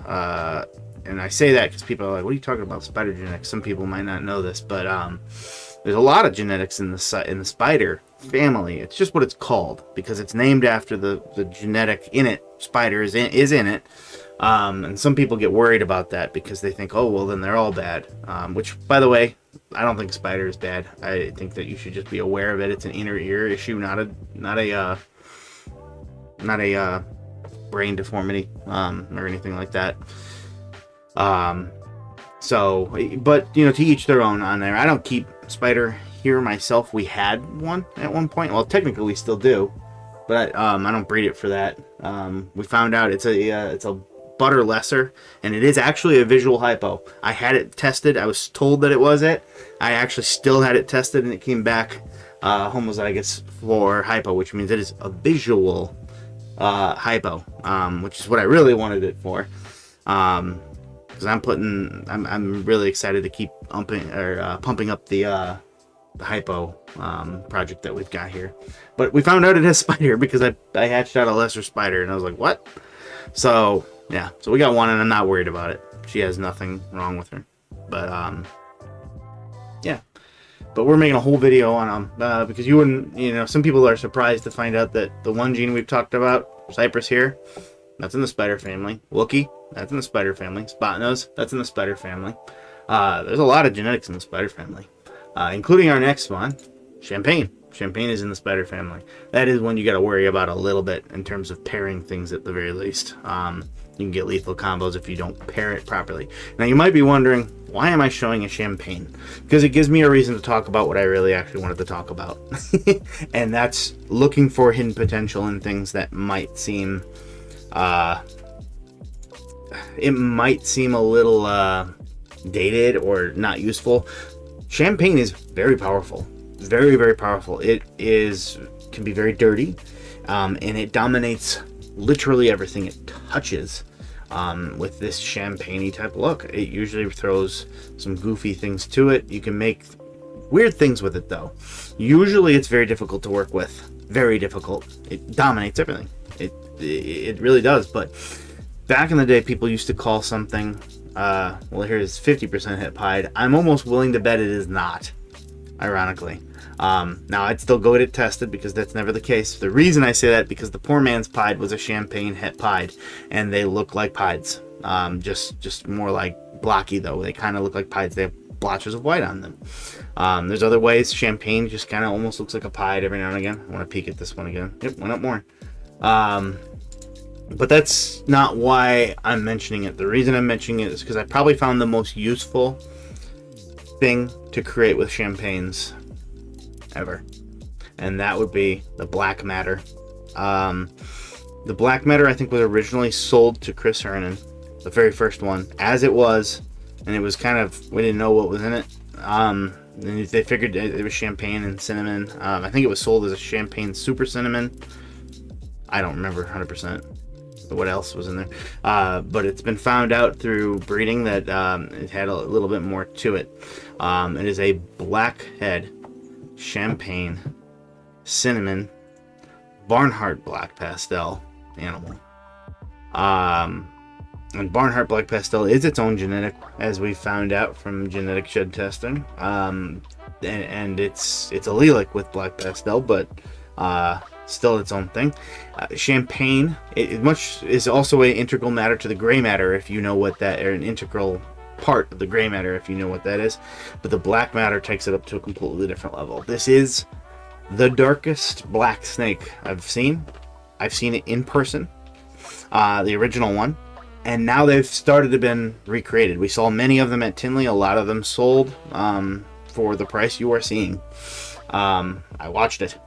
And I say that because people are like, what are you talking about, spider genetics? Some people might not know this, but there's a lot of genetics in the spider family. It's just what it's called because it's named after the genetic in it. Spider is in it. And some people get worried about that because they think, oh, well, then they're all bad. Which, by the way, I don't think spider is bad. I think that you should just be aware of it. It's an inner ear issue, not a brain deformity or anything like that. So, but to each their own on there. I don't keep spider here myself. We had one at one point. Well, technically we still do, but I don't breed it for that. We found out it's a butter lesser, and it is actually a visual hypo. I had it tested. I was told that it was it. I actually still had it tested, and it came back homozygous for hypo, which means it is a visual hypo, which is what I really wanted it for. Because I'm really excited to keep pumping up the hypo project that we've got here. But we found out it has spider because I hatched out a lesser spider, and I was like, what? So yeah, so we got one, and I'm not worried about it. She has nothing wrong with her. But yeah. But we're making a whole video on them because you wouldn't, some people are surprised to find out that the one gene we've talked about, Cypress here, that's in the spider family. Wookie, that's in the spider family. Spot nose, that's in the spider family. There's a lot of genetics in the spider family, including our next one, Champagne. Champagne is in the spider family. That is one you got to worry about a little bit in terms of pairing things at the very least. You can get lethal combos if you don't pair it properly. Now you might be wondering, why am I showing a Champagne? Because it gives me a reason to talk about what I really actually wanted to talk about. And that's looking for hidden potential in things that might seem it might seem a little dated or not useful. Champagne is very powerful, very, very powerful. It can be very dirty, and it dominates literally everything it touches. With this champagne-y type look, it usually throws some goofy things to it. You can make weird things with it, though. Usually it's very difficult to work with, very difficult. It dominates everything. It really does. But back in the day, people used to call something, well, here's 50% hit pied. I'm almost willing to bet it is not, ironically. Now, I'd still go get it tested because that's never the case. The reason I say that, because the poor man's pied was a champagne het pied, and they look like pieds. Just more like blocky, though. They kind of look like pieds. They have blotches of white on them. There's other ways. Champagne just kind of almost looks like a pied every now and again. I want to peek at this one again. Yep, went up more. But that's not why I'm mentioning it. The reason I'm mentioning it is because I probably found the most useful thing to create with champagnes ever, and that would be the black matter. The black matter, I think, was originally sold to Chris Hernan, the very first one, as it was, and it was kind of, we didn't know what was in it. And they figured it was champagne and cinnamon. I think it was sold as a champagne super cinnamon. I don't remember 100% what else was in there, but it's been found out through breeding that it had a little bit more to it. It is a blackhead champagne cinnamon Barnhart black pastel animal. And Barnhart black pastel is its own genetic, as we found out from genetic shed testing. And it's allelic with black pastel, but still its own thing. Champagne, it much is also an integral matter to the gray matter, if you know what that, or an integral part of the gray matter, if you know what that is. But the black matter takes it up to a completely different level. This is the darkest black snake I've seen. I've seen it in person, the original one, and now they've started to been recreated. We saw many of them at Tinley. A lot of them sold for the price you are seeing. I watched it.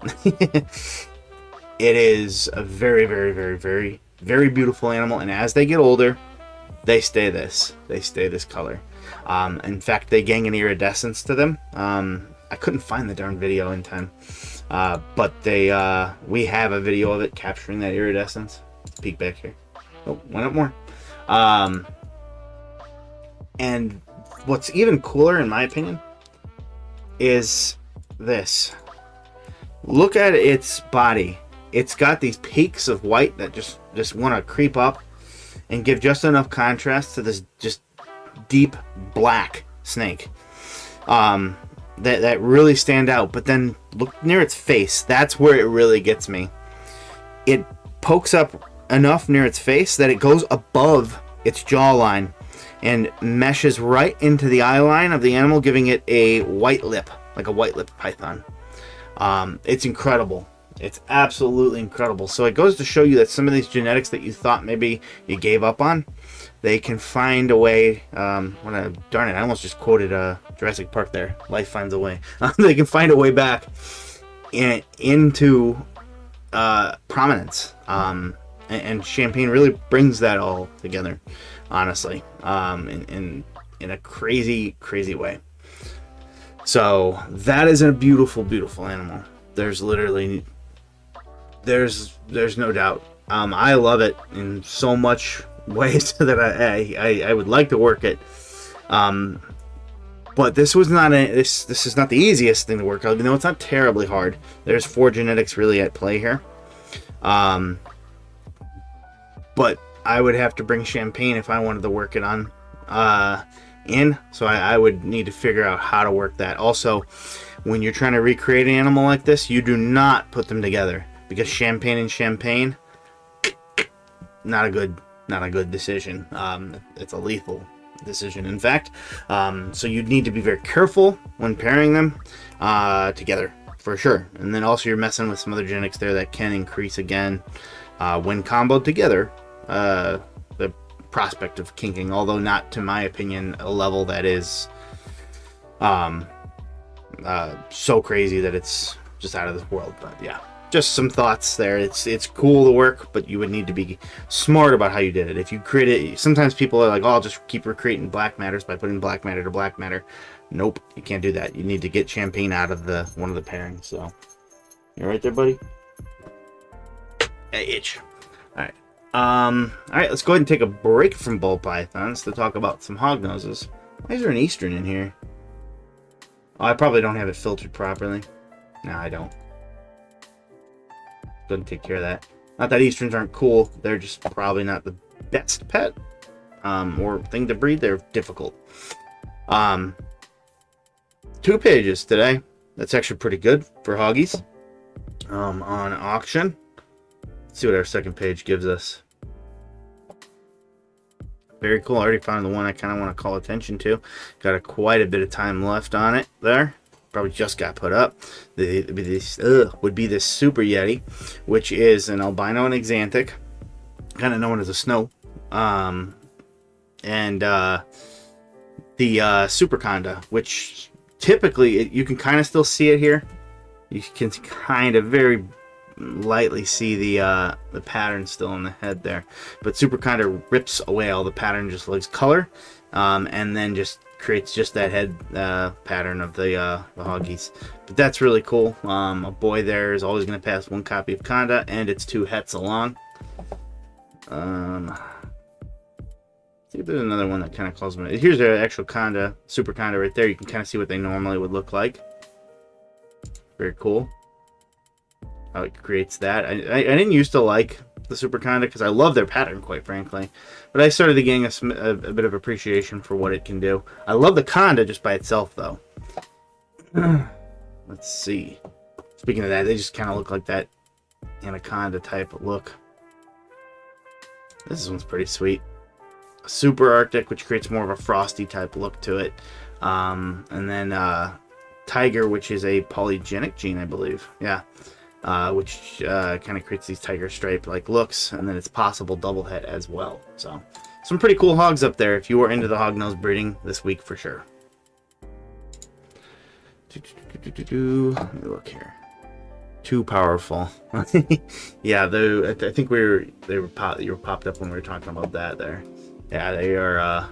It is a very, very, very, very, very beautiful animal, and as they get older, they stay this color. In fact, they gain an iridescence to them. I couldn't find the darn video in time, but we have a video of it capturing that iridescence. Peek back here. Oh, went up more. And what's even cooler, in my opinion, is this. Look at its body. It's got these peaks of white that just want to creep up and give just enough contrast to this just deep black snake that really stand out. But then look near its face. That's where it really gets me. It pokes up enough near its face that it goes above its jawline and meshes right into the eye line of the animal, giving it a white lip, like a white lip python. It's incredible. It's absolutely incredible. So it goes to show you that some of these genetics that you thought maybe you gave up on, they can find a way. Darn it, I almost just quoted Jurassic Park there. Life finds a way. They can find a way back into prominence. And Champagne really brings that all together, honestly, in a crazy, crazy way. So that is a beautiful, beautiful animal. There's no doubt. I love it in so much ways that I would like to work it. But this was not this is not the easiest thing to work out. You know, it's not terribly hard. There's 4 genetics really at play here. But I would have to bring Champagne if I wanted to work it on so I would need to figure out how to work that. Also, when you're trying to recreate an animal like this, you do not put them together, because Champagne and Champagne, not a good decision. It's a lethal decision, in fact. So you'd need to be very careful when pairing them together, for sure. And then also you're messing with some other genetics there that can increase again when comboed together the prospect of kinking, although not, to my opinion, a level that is so crazy that it's just out of this world. But yeah, just some thoughts there. It's cool to work, but you would need to be smart about how you did it. If you create it, sometimes people are like, oh, I'll just keep recreating black matters by putting black matter to black matter. Nope, you can't do that. You need to get champagne out of one of the pairings. So you right there, buddy? Itch. All right, let's go ahead and take a break from ball pythons to talk about some hognoses. Why is there an eastern in here? Oh, I probably don't have it filtered properly. No, I don't. Doesn't take care of that. Not that easterns aren't cool. They're just probably not the best pet or thing to breed. They're difficult. 2 pages today. That's actually pretty good for hoggies on auction. Let's see what our second page gives us. Very cool. I already found the one I kind of want to call attention to. Got quite a bit of time left on it there. Probably just got put up. This would be this Super Yeti, which is an albino and axanthic, kind of known as a snow. And the Super Conda, which typically you can kind of still see it here. You can kind of very lightly see the pattern still in the head there, but Super Conda rips away all the pattern, just leaves color, and then just creates just that head pattern of the hoggies. But that's really cool. A boy there is always going to pass 1 copy of Conda, and it's 2 hets along. I think there's another one that kind of calls me. Here's the actual Conda, Super Conda right there. You can kind of see what they normally would look like. Very cool how it creates that. I didn't used to like the Super Conda because I love their pattern, quite frankly, but I started getting a bit of appreciation for what it can do. I love the Conda just by itself, though. Let's see. Speaking of that, they just kind of look like that Anaconda type look. This one's pretty sweet. Super Arctic, which creates more of a frosty type look to it, and then Tiger, which is a polygenic gene, I believe. Yeah. Which kind of creates these tiger stripe like looks, and then it's possible double het as well. So some pretty cool hogs up there if you are into the hognose breeding this week for sure. Let me look here. Too powerful. Yeah, I think you were popped up when we were talking about that there. Yeah, they are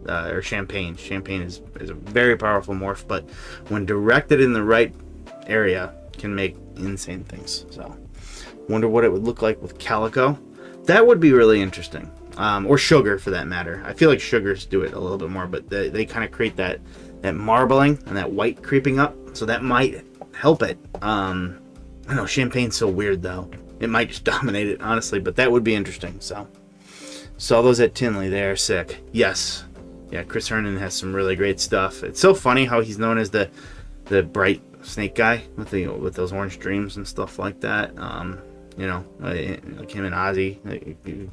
or champagne. Champagne is a very powerful morph, but when directed in the right area, can make insane things. So wonder what it would look like with calico. That would be really interesting. Or sugar, for that matter. I feel like sugars do it a little bit more, but they kind of create that marbling and that white creeping up, so that might help it. I don't know, champagne's so weird though. It might just dominate it, honestly, but that would be interesting. So saw those at Tinley. They are sick. Yes. Yeah, Chris Herndon has some really great stuff. It's so funny how he's known as the bright snake guy with those orange dreams and stuff like that. You know, like him and Ozzy,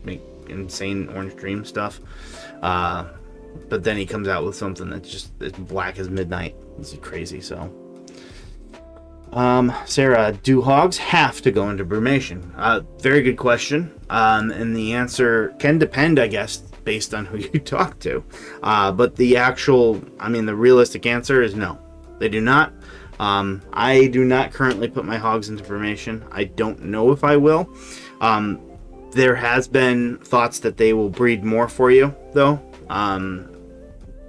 make insane orange dream stuff. But then he comes out with something that's just as black as midnight. This is crazy. So, Sarah, do hogs have to go into brumation? Very good question. And the answer can depend, I guess, based on who you talk to. But the realistic answer is no, they do not. I do not currently put my hogs into brumation. I don't know if I will. There has been thoughts that they will breed more for you, though.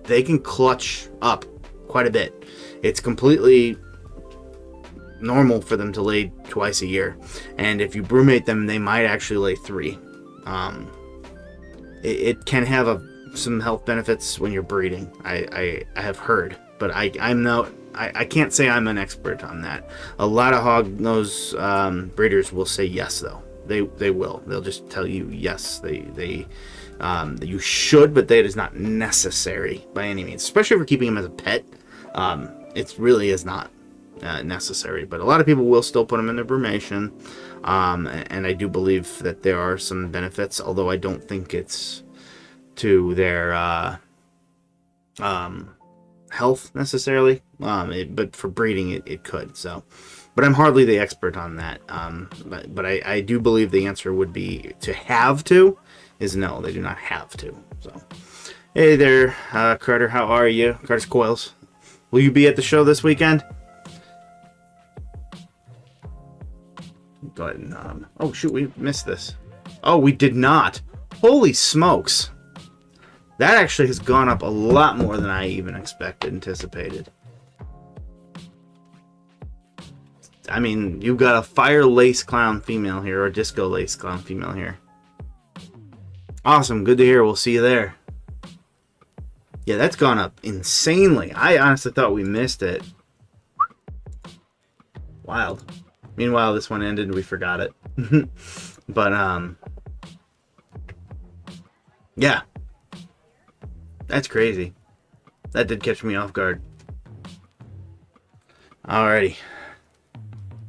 They can clutch up quite a bit. It's completely normal for them to lay twice a year, and if you brumate them, they might actually lay 3. It can have some health benefits when you're breeding. I have heard, but I can't say I'm an expert on that. A lot of hognose breeders will say yes, though. They will. They'll just tell you yes. You should, but that is not necessary by any means. Especially if you're keeping them as a pet, it really is not necessary. But a lot of people will still put them in their brumation, and I do believe that there are some benefits. Although I don't think it's to their health necessarily, but for breeding it could. So, but I'm hardly the expert on that. But I do believe the answer would be to have to is no, they do not have to. So, hey there, Carter, how are you? Carter's Coils. Will you be at the show this weekend? Go ahead and, oh shoot, we missed this. Oh, we did not. Holy smokes. That actually has gone up a lot more than I even anticipated. I mean, you've got a fire lace clown female here, or disco lace clown female here. Awesome, good to hear. We'll see you there. Yeah, that's gone up insanely. I honestly thought we missed it. Wild. Meanwhile, this one ended and we forgot it. But, yeah. That's crazy. That did catch me off guard. Alrighty.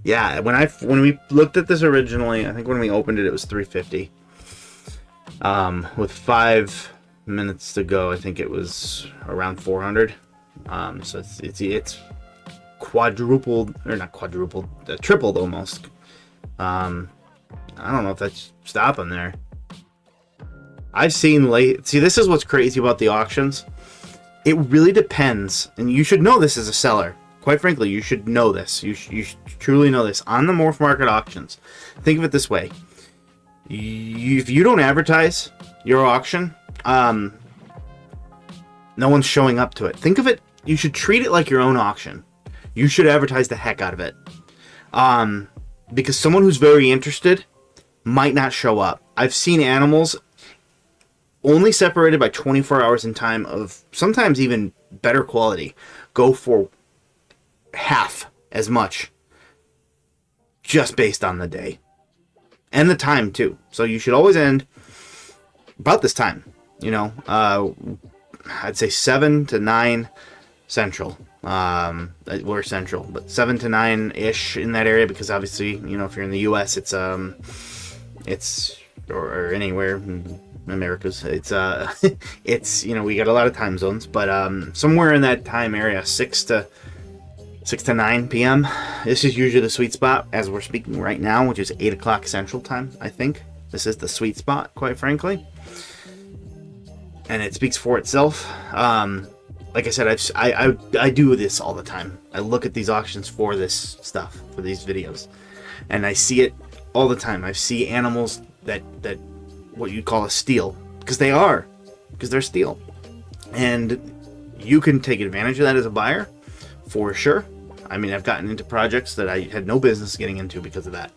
Yeah, when we looked at this originally, I think when we opened it, it was $350. With 5 minutes to go, I think it was around $400. So it's quadrupled, or not quadrupled, tripled almost. I don't know if that's stopping there. I've seen see, this is what's crazy about the auctions. It really depends, and you should know this as a seller. Quite frankly, you should know this. You should truly know this. On the Morphmarket Auctions, think of it this way. If you don't advertise your auction, no one's showing up to it. Think of it, you should treat it like your own auction. You should advertise the heck out of it. Because someone who's very interested might not show up. I've seen animals only separated by 24 hours in time of sometimes even better quality go for half as much just based on the day and the time too. So you should always end about this time, you know. I'd say 7 to 9 central. We're central, but 7 to 9 ish in that area, because obviously, you know, if you're in the US, it's or anywhere in Americas, it's you know, we got a lot of time zones, but somewhere in that time area, 6 to 9 p.m. This is usually the sweet spot as we're speaking right now, which is 8 o'clock Central Time. I think this is the sweet spot, quite frankly, and it speaks for itself. Like I said, I do this all the time. I look at these auctions for this stuff, for these videos, and I see it all the time. I see animals that what you call a steal, because they're steal, and you can take advantage of that as a buyer for sure. I mean, I've gotten into projects that I had no business getting into because of that.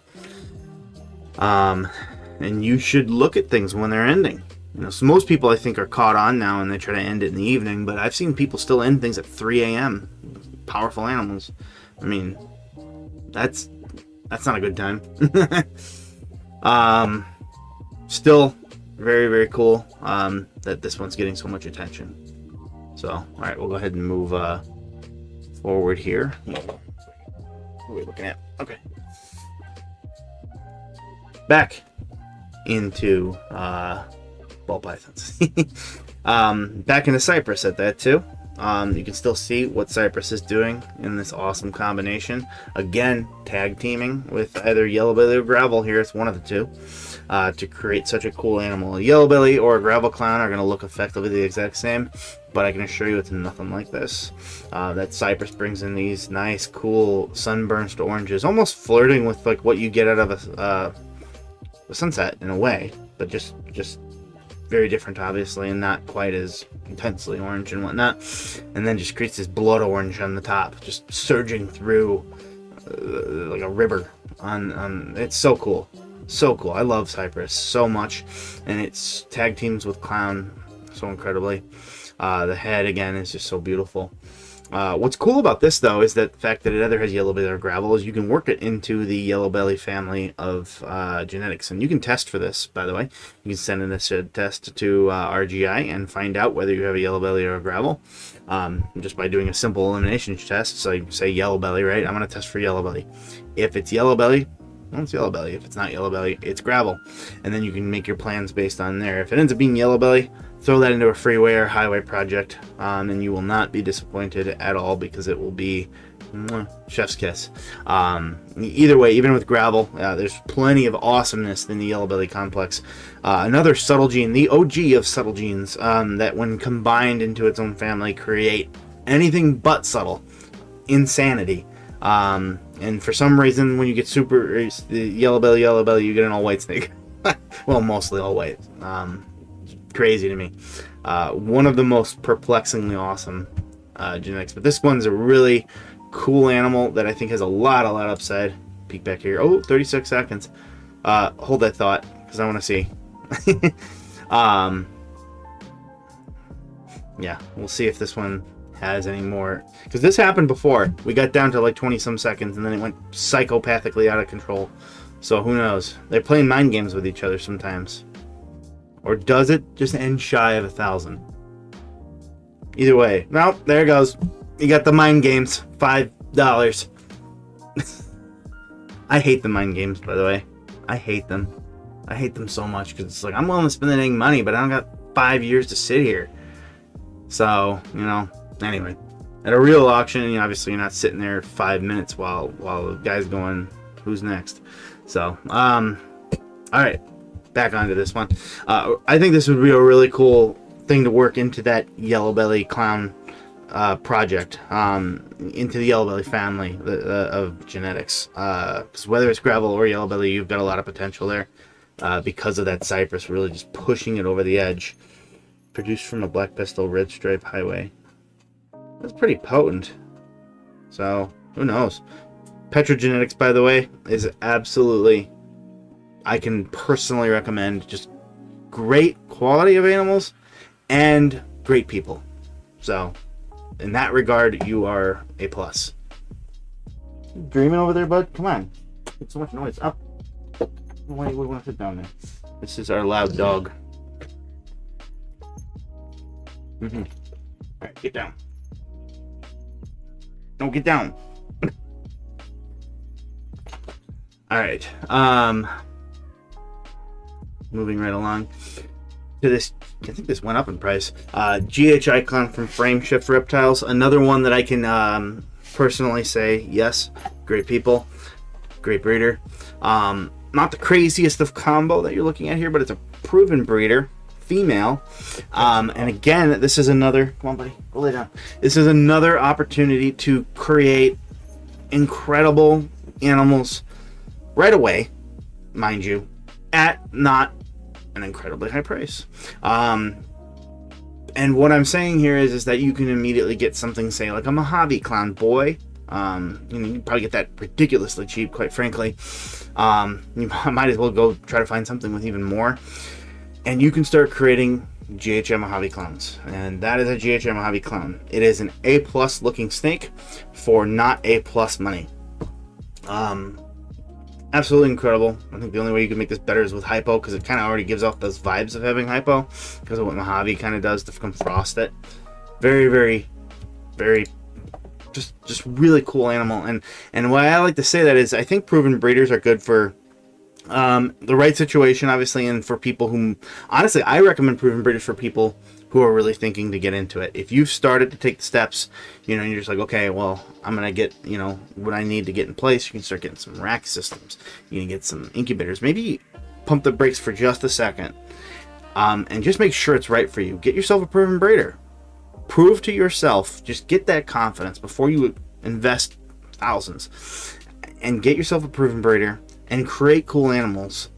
And you should look at things when they're ending. You know, so most people, I think, are caught on now and they try to end it in the evening, but I've seen people still end things at 3 a.m. Powerful animals. I mean, that's not a good time. Still very, very cool that this one's getting so much attention. So, all right, we'll go ahead and move forward here. What are we looking at? Okay. Back into ball pythons. Back into Cypress at that too. You can still see what Cypress is doing in this awesome combination. Again, tag teaming with either yellow belly or gravel here. It's one of the two to create such a cool animal. A yellow belly or a gravel clown are going to look effectively the exact same, but I can assure you it's nothing like this. That Cypress brings in these nice, cool sunburst oranges, almost flirting with like what you get out of a sunset in a way, but just very different, obviously, and not quite as intensely orange and whatnot. And then just creates this blood orange on the top, just surging through like a river. It's so cool, so cool. I love Cypress so much, and it's tag teams with clown so incredibly. The head again is just so beautiful. What's cool about this though is that the fact that it either has yellow belly or gravel is you can work it into the yellow belly family of genetics, and you can test for this, by the way. You can send in this test to RGI and find out whether you have a yellow belly or a gravel just by doing a simple elimination test. So you say yellow belly, right? I'm going to test for yellow belly. If it's yellow belly, well, it's yellow belly. If it's not yellow belly, it's gravel, and then you can make your plans based on there. If it ends up being yellow belly, throw that into a freeway or highway project, and you will not be disappointed at all, because it will be chef's kiss. Either way, even with gravel, there's plenty of awesomeness in the yellow belly complex. Another subtle gene, the OG of subtle genes, that when combined into its own family create anything but subtle insanity. And for some reason, when you get super the yellow belly, you get an all white snake. Well, mostly all white. Crazy to me. One of the most perplexingly awesome genetics, but this one's a really cool animal that I think has a lot of upside. Peek back here. Oh, 36 seconds. Hold that thought, because I want to see. Yeah, we'll see if this one has any more, because this happened before. We got down to like 20 some seconds, and then it went psychopathically out of control. So who knows? They're playing mind games with each other sometimes. Or does it just end shy of 1,000? Either way. Nope, there it goes. You got the mind games. $5. I hate the mind games, by the way. I hate them. I hate them so much, because it's like, I'm willing to spend any money, but I don't got 5 years to sit here. So, anyway. At a real auction, obviously you're not sitting there 5 minutes while the guy's going, who's next? So, alright. Back onto this one. I think this would be a really cool thing to work into that yellow belly clown project, into the yellow belly family of genetics. Because whether it's gravel or yellow belly, you've got a lot of potential there, because of that cypress really just pushing it over the edge. Produced from a black pistol red stripe highway. That's pretty potent. So who knows? Petrogenetics, by the way, is absolutely, I can personally recommend, just great quality of animals and great people. So in that regard, you are a plus. Dreaming over there, bud? Come on. It's so much noise. Up. Why do we want to sit down there? This is our loud dog. Alright, get down. Don't get down. Alright. Moving right along to this. I think this went up in price. GH Icon from Frame Shift Reptiles. Another one that I can personally say, yes, great people, great breeder. Not the craziest of combo that you're looking at here, but it's a proven breeder, female. And again, this is another, come on buddy, go lay down. This is another opportunity to create incredible animals right away, mind you, at not an incredibly high price. And what I'm saying here is that you can immediately get something, say like a Mojave Clown boy. You can probably get that ridiculously cheap, quite frankly. You might as well go try to find something with even more. And you can start creating GHM Mojave Clowns. And that is a GHM Mojave Clown. It is an A+ looking snake for not A+ money. Absolutely incredible. I think the only way you can make this better is with hypo, because it kind of already gives off those vibes of having hypo, because of what Mojave kind of does to come frost it. Very, very, very, just really cool animal. And why I like to say that is, I think proven breeders are good for the right situation, obviously, and for people who, honestly, I recommend proven breeders for people who are really thinking to get into it. If you've started to take the steps, and you're just like, okay, well, I'm gonna get, what I need to get in place. You can start getting some rack systems. You can get some incubators. Maybe pump the brakes for just a second, and just make sure it's right for you. Get yourself a proven breeder. Prove to yourself. Just get that confidence before you invest thousands, and get yourself a proven breeder and create cool animals.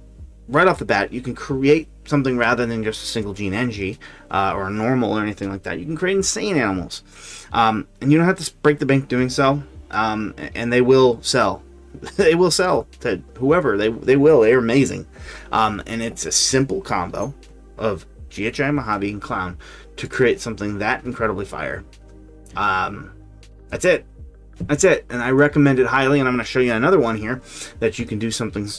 Right off the bat, you can create something rather than just a single gene NG or a normal or anything like that. You can create insane animals, and you don't have to break the bank doing so. And they will sell. They will sell to whoever. They will. They're amazing. And it's a simple combo of GHI, Mojave, and Clown to create something that incredibly fire. That's it. That's it. And I recommend it highly. And I'm going to show you another one here that you can do something,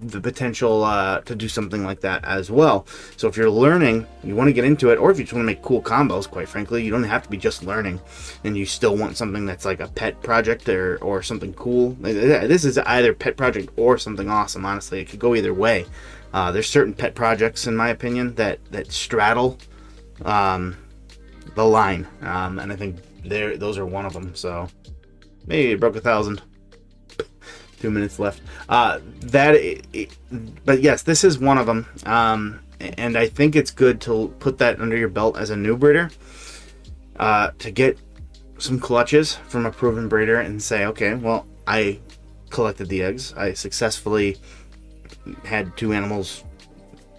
the potential to do something like that as well. So if you're learning, you want to get into it, or if you just want to make cool combos, quite frankly, you don't have to be just learning, and you still want something that's like a pet project or something cool. This is either pet project or something awesome. Honestly, it could go either way. There's certain pet projects, in my opinion, that straddle the line, and I think those are one of them. So maybe it broke 1,000. 2 minutes left. But yes, this is one of them. And I think it's good to put that under your belt as a new breeder, to get some clutches from a proven breeder and say, okay, well, I collected the eggs. I successfully had 2 animals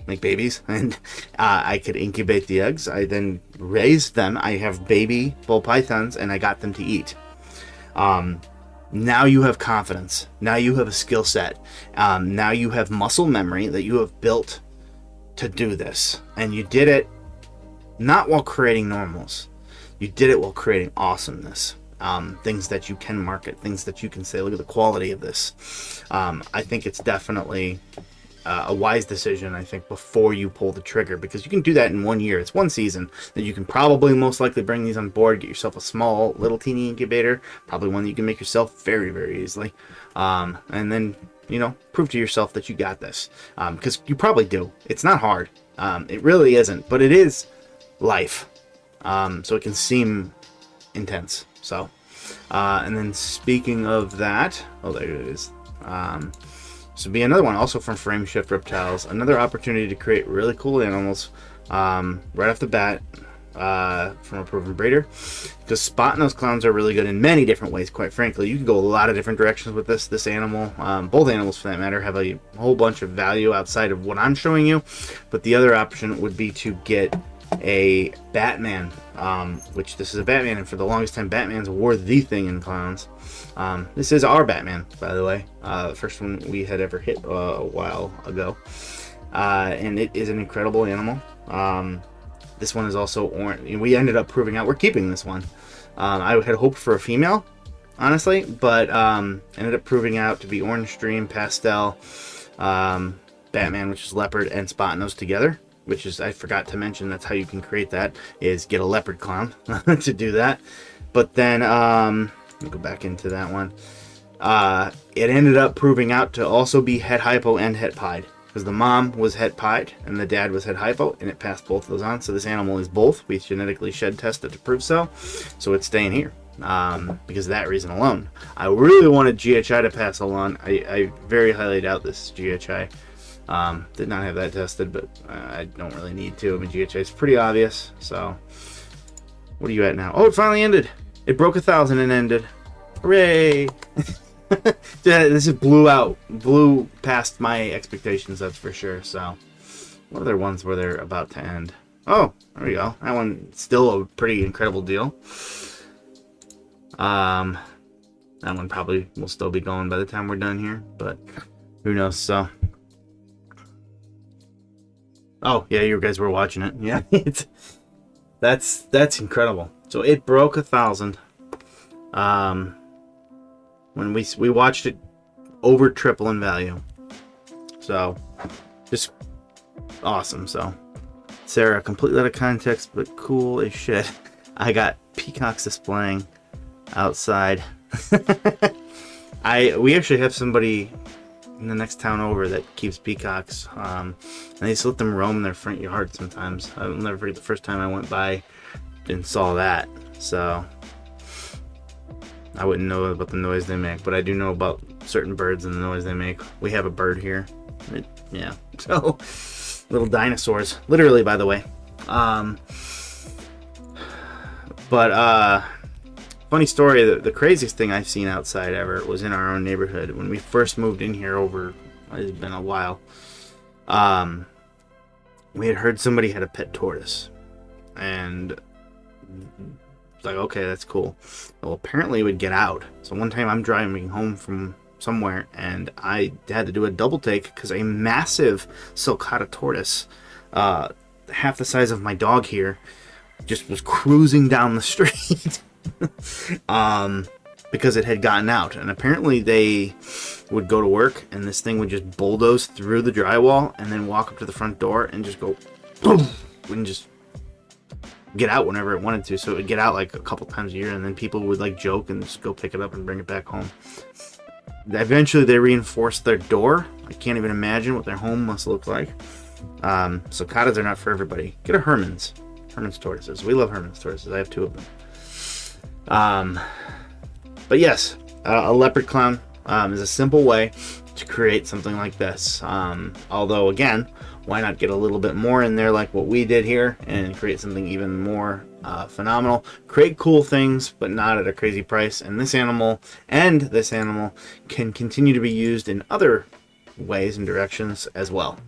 make babies, and I could incubate the eggs. I then raised them. I have baby bull pythons, and I got them to eat. Now you have confidence. Now you have a skill set. Now you have muscle memory that you have built to do this. And you did it not while creating normals. You did it while creating awesomeness. Things that you can market, things that you can say, look at the quality of this. I think it's definitely a wise decision, I think, before you pull the trigger, because you can do that in 1 year. It's one season that you can probably most likely bring these on board, get yourself a small little teeny incubator, probably one that you can make yourself very, very easily, and then, you know, prove to yourself that you got this, because you probably do. It's not hard. It really isn't, but it is life. So it can seem intense. So, and then speaking of that, oh, there it is. This would be another one, also from Frame Shift Reptiles. Another opportunity to create really cool animals right off the bat from a proven breeder. Because spot nose clowns are really good in many different ways, quite frankly. You can go a lot of different directions with this animal. Both animals, for that matter, have a whole bunch of value outside of what I'm showing you. But the other option would be to get a Batman, which this is a Batman, and for the longest time, Batmans were the thing in clowns. This is our Batman, by the way, the first one we had ever hit a while ago, and it is an incredible animal. This one is also orange. We ended up proving out we're keeping this one. I had hoped for a female, honestly, but ended up proving out to be orange dream, pastel, Batman, which is leopard, and spot nose together. Which is, I forgot to mention, that's how you can create that, is get a leopard clown to do that. But then, let me go back into that one. It ended up proving out to also be het hypo and het pied. Because the mom was het pied and the dad was het hypo, and it passed both of those on. So this animal is both. We genetically shed tested to prove so. So it's staying here. Because of that reason alone. I really wanted GHI to pass along. I very highly doubt this is GHI. Did not have that tested, but I don't really need to. I mean, GHI is pretty obvious. So, what are you at now? Oh, it finally ended. It broke 1,000 and ended. Hooray! This just blew past my expectations, that's for sure. So, what other ones were there about to end? Oh, there we go. That one still a pretty incredible deal. That one probably will still be going by the time we're done here, but who knows? So. Oh, yeah, you guys were watching it. Yeah, that's incredible. So it broke 1,000. When we watched it over triple in value. So just awesome. So Sarah, completely out of context, but cool as shit. I got peacocks displaying outside. We actually have somebody in the next town over that keeps peacocks, and they just let them roam in their front yard sometimes. I'll never forget the first time I went by and saw that. So I wouldn't know about the noise they make, but I do know about certain birds and the noise they make. We have a bird here. Yeah. So little dinosaurs, literally, by the way. But funny story, the craziest thing I've seen outside ever was in our own neighborhood. When we first moved in here over, it's been a while, we had heard somebody had a pet tortoise. And it's like, okay, that's cool. Well, apparently it would get out. So one time I'm driving home from somewhere, and I had to do a double take because a massive sulcata tortoise, half the size of my dog here, just was cruising down the street. Because it had gotten out, and apparently they would go to work and this thing would just bulldoze through the drywall and then walk up to the front door and just go boom, and just get out whenever it wanted to. So it would get out like a couple times a year, and then people would like joke and just go pick it up and bring it back home. Eventually they reinforced their door. I can't even imagine what their home must look like. Sulcatas are not for everybody. Get a Herman's. Herman's tortoises. We love Herman's tortoises. I have 2 of them. But yes, a leopard clown is a simple way to create something like this. Although, again, why not get a little bit more in there like what we did here and create something even more phenomenal? Create cool things, but not at a crazy price. And this animal can continue to be used in other ways and directions as well.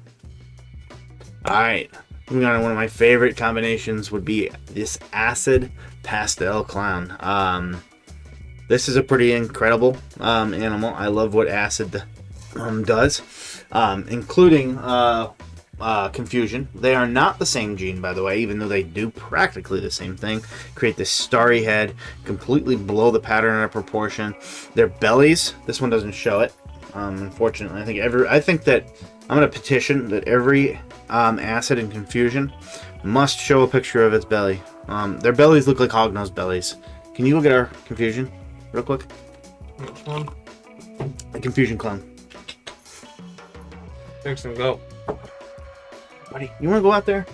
Alright, moving on to one of my favorite combinations would be this acid pastel clown. This is a pretty incredible animal. I love what acid does, including confusion. They are not the same gene, by the way, even though they do practically the same thing. Create this starry head, completely blow the pattern out of proportion. Their bellies, this one doesn't show it, unfortunately. I think that I'm going to petition that every acid and confusion must show a picture of its belly. Their bellies look like hognose bellies. Can you look at our confusion real quick? Which one? The confusion clown. Fix and go. Buddy, you want to go out there?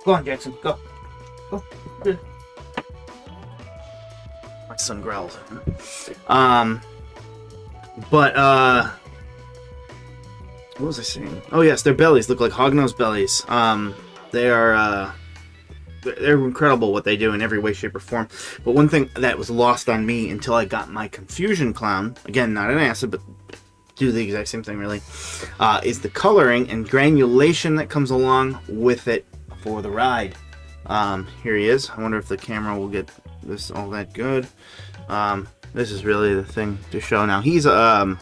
Go on, Jackson. Go. Go. Good. My son growls. But what was I saying? Oh yes, their bellies look like hognose bellies. They're incredible what they do in every way, shape, or form. But one thing that was lost on me until I got my confusion clown, again, not an acid, but do the exact same thing really, is the coloring and granulation that comes along with it for the ride. Here he is. I wonder if the camera will get this all that good. This is really the thing to show now. He's growing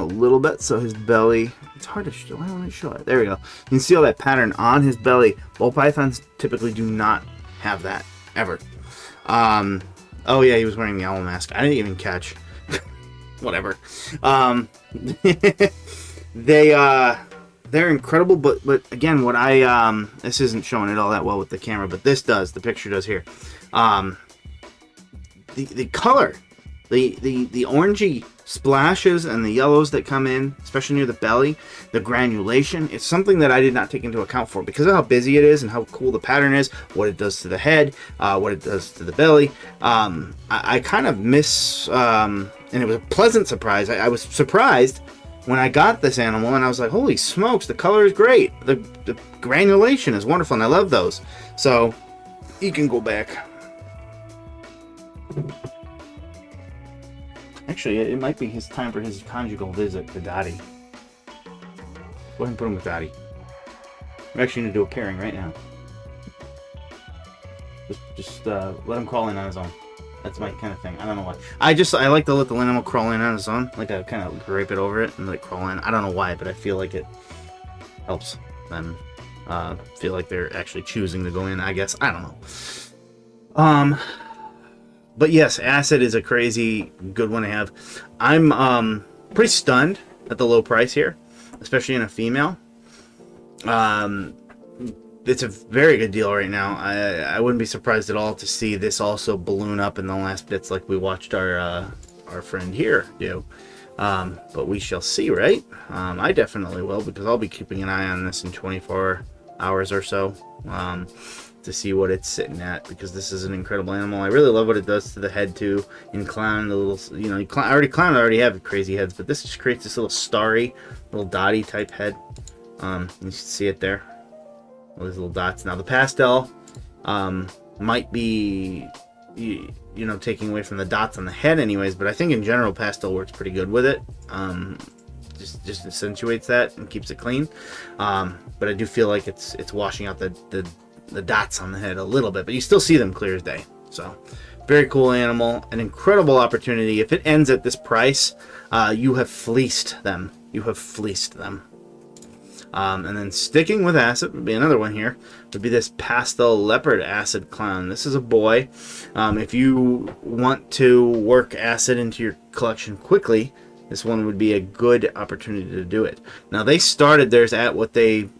a little bit, so his belly, it's hard to show. Why don't I show it? There we go. You can see all that pattern on his belly. Ball pythons typically do not have that ever. Oh yeah, he was wearing the owl mask. I didn't even catch. Whatever. They're incredible, but again, what this isn't showing it all that well with the camera, but this does. The picture does here. The color, the orangey splashes and the yellows that come in, especially near the belly, the granulation, it's something that I did not take into account for because of how busy it is and how cool the pattern is, what it does to the head, what it does to the belly. I kind of miss, and it was a pleasant surprise. I was surprised when I got this animal and I was like, holy smokes, the color is great. The granulation is wonderful and I love those. So you can go back. Actually, it might be his time for his conjugal visit to Dottie. Go ahead and put him with Dottie. We're actually going to do a pairing right now. Just let him crawl in on his own. That's my kind of thing. I don't know why. I like to let the animal crawl in on his own. Like I kind of drape it over it and let it crawl in. I don't know why, but I feel like it helps them feel like they're actually choosing to go in, I guess. I don't know. But yes, acid is a crazy good one to have. I'm pretty stunned at the low price here, especially in a female. It's a very good deal right now. I wouldn't be surprised at all to see this also balloon up in the last bits like we watched our friend here do. But we shall see, right? I definitely will, because I'll be keeping an eye on this in 24 hours or so. To see what it's sitting at, because this is an incredible animal. I really love what it does to the head too. In clown, the little, clown already have crazy heads, but this just creates this little starry, little dotty type head. You can see it there, all these little dots. Now the pastel might be, taking away from the dots on the head, anyways. But I think in general, pastel works pretty good with it. Just accentuates that and keeps it clean. But I do feel like it's washing out the dots on the head a little bit, but you still see them clear as day. So very cool animal, an incredible opportunity. If it ends at this price, you have fleeced them. And then sticking with acid would be another one here, would be this pastel leopard acid clown. This is a boy. If you want to work acid into your collection quickly, this one would be a good opportunity to do it. Now, they started theirs at what their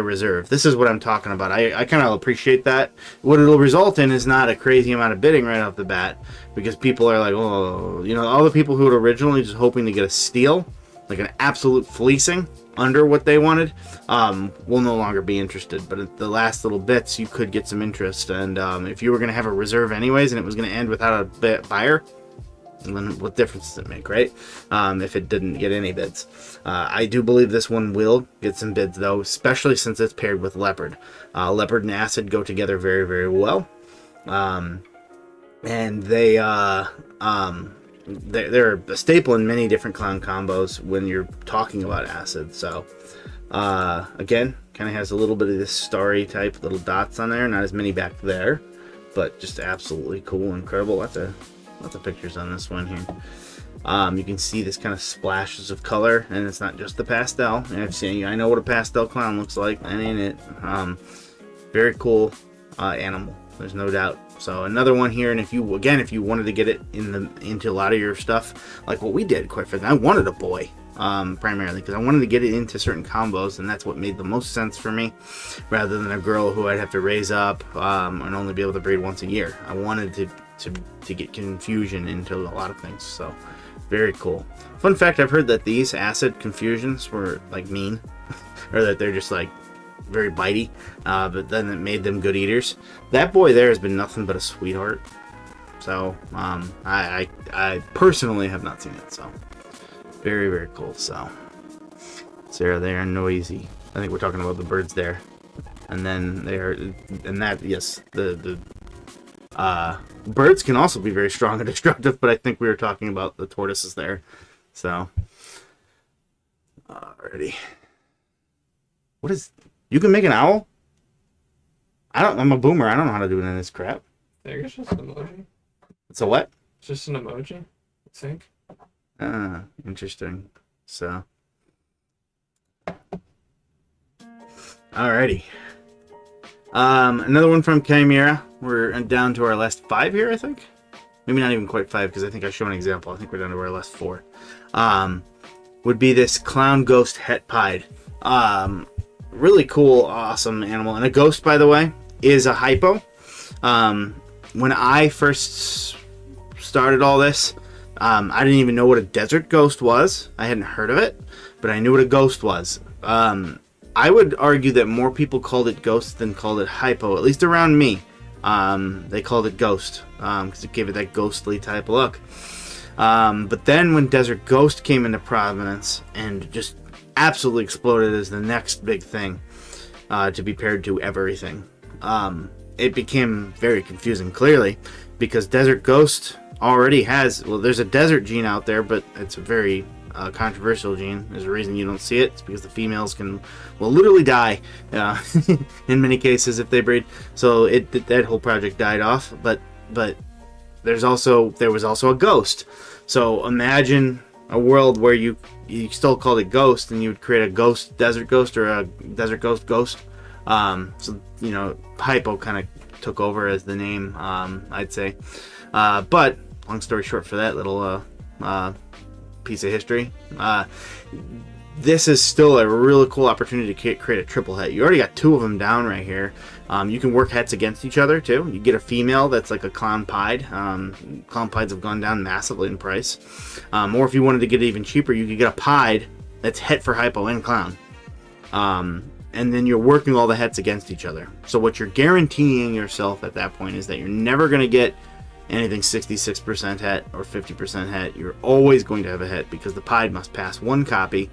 reserve. This is what I'm talking about. I kind of appreciate that. What it'll result in is not a crazy amount of bidding right off the bat, because people are like, oh, all the people who were originally just hoping to get a steal, like an absolute fleecing under what they wanted, will no longer be interested. But at the last little bits, you could get some interest. And if you were going to have a reserve anyways, and it was going to end without a buyer, then what difference does it make, right? If it didn't get any bids. I do believe this one will get some bids, though, especially since it's paired with leopard. Leopard and acid go together very, very well. And they're a staple in many different clown combos when you're talking about acid. So again, kind of has a little bit of this starry type little dots on there, not as many back there, but just absolutely cool, incredible. Lots of pictures on this one here. You can see this kind of splashes of color, and it's not just the pastel. I know what a pastel clown looks like. That ain't it. Very cool animal. There's no doubt. So another one here, and if you wanted to get it into a lot of your stuff, like what we did, quite frankly, I wanted a boy primarily because I wanted to get it into certain combos, and that's what made the most sense for me, rather than a girl who I'd have to raise up and only be able to breed once a year. I wanted to get confusion into a lot of things. So very cool. Fun fact: I've heard that these acid confusions were like mean, or that they're just like very bitey, but then it made them good eaters. That boy there has been nothing but a sweetheart. So I personally have not seen it. So very, very cool. So Sarah, they are noisy. I think we're talking about the birds there, and then yes, the birds can also be very strong and destructive, but I think we were talking about the tortoises there. So alrighty, you can make an owl? I'm a boomer. I don't know how to do any of this crap. I think it's just an emoji. It's a what? It's just an emoji, I think. Interesting. So, alrighty. Another one from Chimera. We're down to our last 5 here, I think. Maybe not even quite 5, because I think I showed an example. I think we're down to our last 4. Would be this clown ghost het pied. Really cool, awesome animal. And a ghost, by the way, is a hypo. When I first started all this, I didn't even know what a desert ghost was. I hadn't heard of it, but I knew what a ghost was. I would argue that more people called it ghost than called it hypo, at least around me. They called it ghost because it gave it that ghostly type look. But then when desert ghost came into prominence and just absolutely exploded as the next big thing to be paired to everything, it became very confusing, clearly, because desert ghost already there's a desert gene out there, but it's a very controversial gene. There's a reason you don't see it. It's because the females will literally die in many cases if they breed. So that whole project died off. But there was also a ghost. So imagine a world where you still called it ghost, and you would create a ghost desert ghost or a desert ghost. So hypo kind of took over as the name, I'd say. But long story short, for that little piece of history, this is still a really cool opportunity to create a triple het. You already got 2 of them down right here. You can work hets against each other too. You get a female that's like a clown pied. Clown pieds have gone down massively in price. Or if you wanted to get it even cheaper, you could get a pied that's het for hypo and clown. And then you're working all the hets against each other. So what you're guaranteeing yourself at that point is that you're never going to get anything 66% het or 50% het. You're always going to have a het because the pied must pass 1 copy,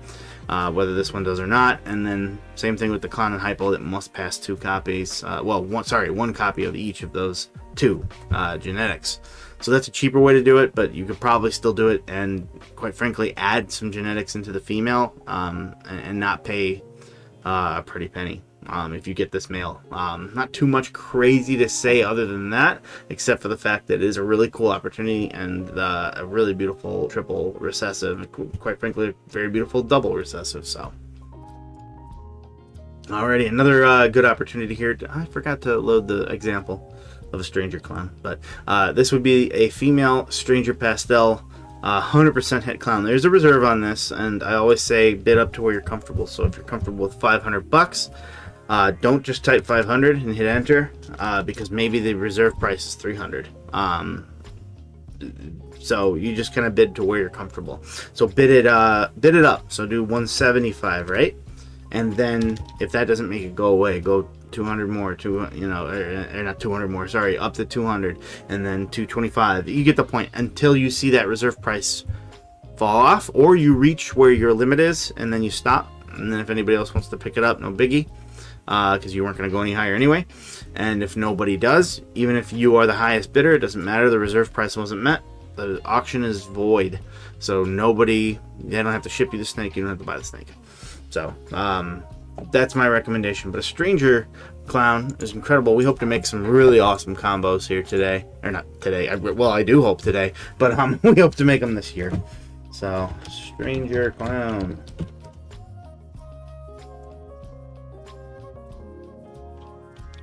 whether this one does or not. And then same thing with the clown and hypo, it must pass 2 copies. 1 copy of each of those 2 genetics. So that's a cheaper way to do it, but you could probably still do it and, quite frankly, add some genetics into the female and not pay a pretty penny if you get this male. Not too much crazy to say other than that, except for the fact that it is a really cool opportunity and a really beautiful triple recessive, quite frankly a very beautiful double recessive. So alrighty, another good opportunity here. I forgot to load the example of a stranger clown, but this would be a female stranger pastel 100% het clown. There's a reserve on this, and I always say bid up to where you're comfortable. So if you're comfortable with $500, don't just type 500 and hit enter, because maybe the reserve price is 300. So you just kind of bid to where you're comfortable. So bid it up. So do 175, right? And then if that doesn't make it go away, go 200 more, or not 200 more, sorry, up to 200, and then 225. You get the point until you see that reserve price fall off, or you reach where your limit is, and then you stop. And then if anybody else wants to pick it up, no biggie, because you weren't going to go any higher anyway. And if nobody does, even if you are the highest bidder, it doesn't matter. The reserve price wasn't met. The auction is void. So they don't have to ship you the snake. You don't have to buy the snake. So that's my recommendation. But a stranger clown is incredible. We hope to make some really awesome combos here today. Or not today. I do hope today. But we hope to make them this year. So, stranger clown.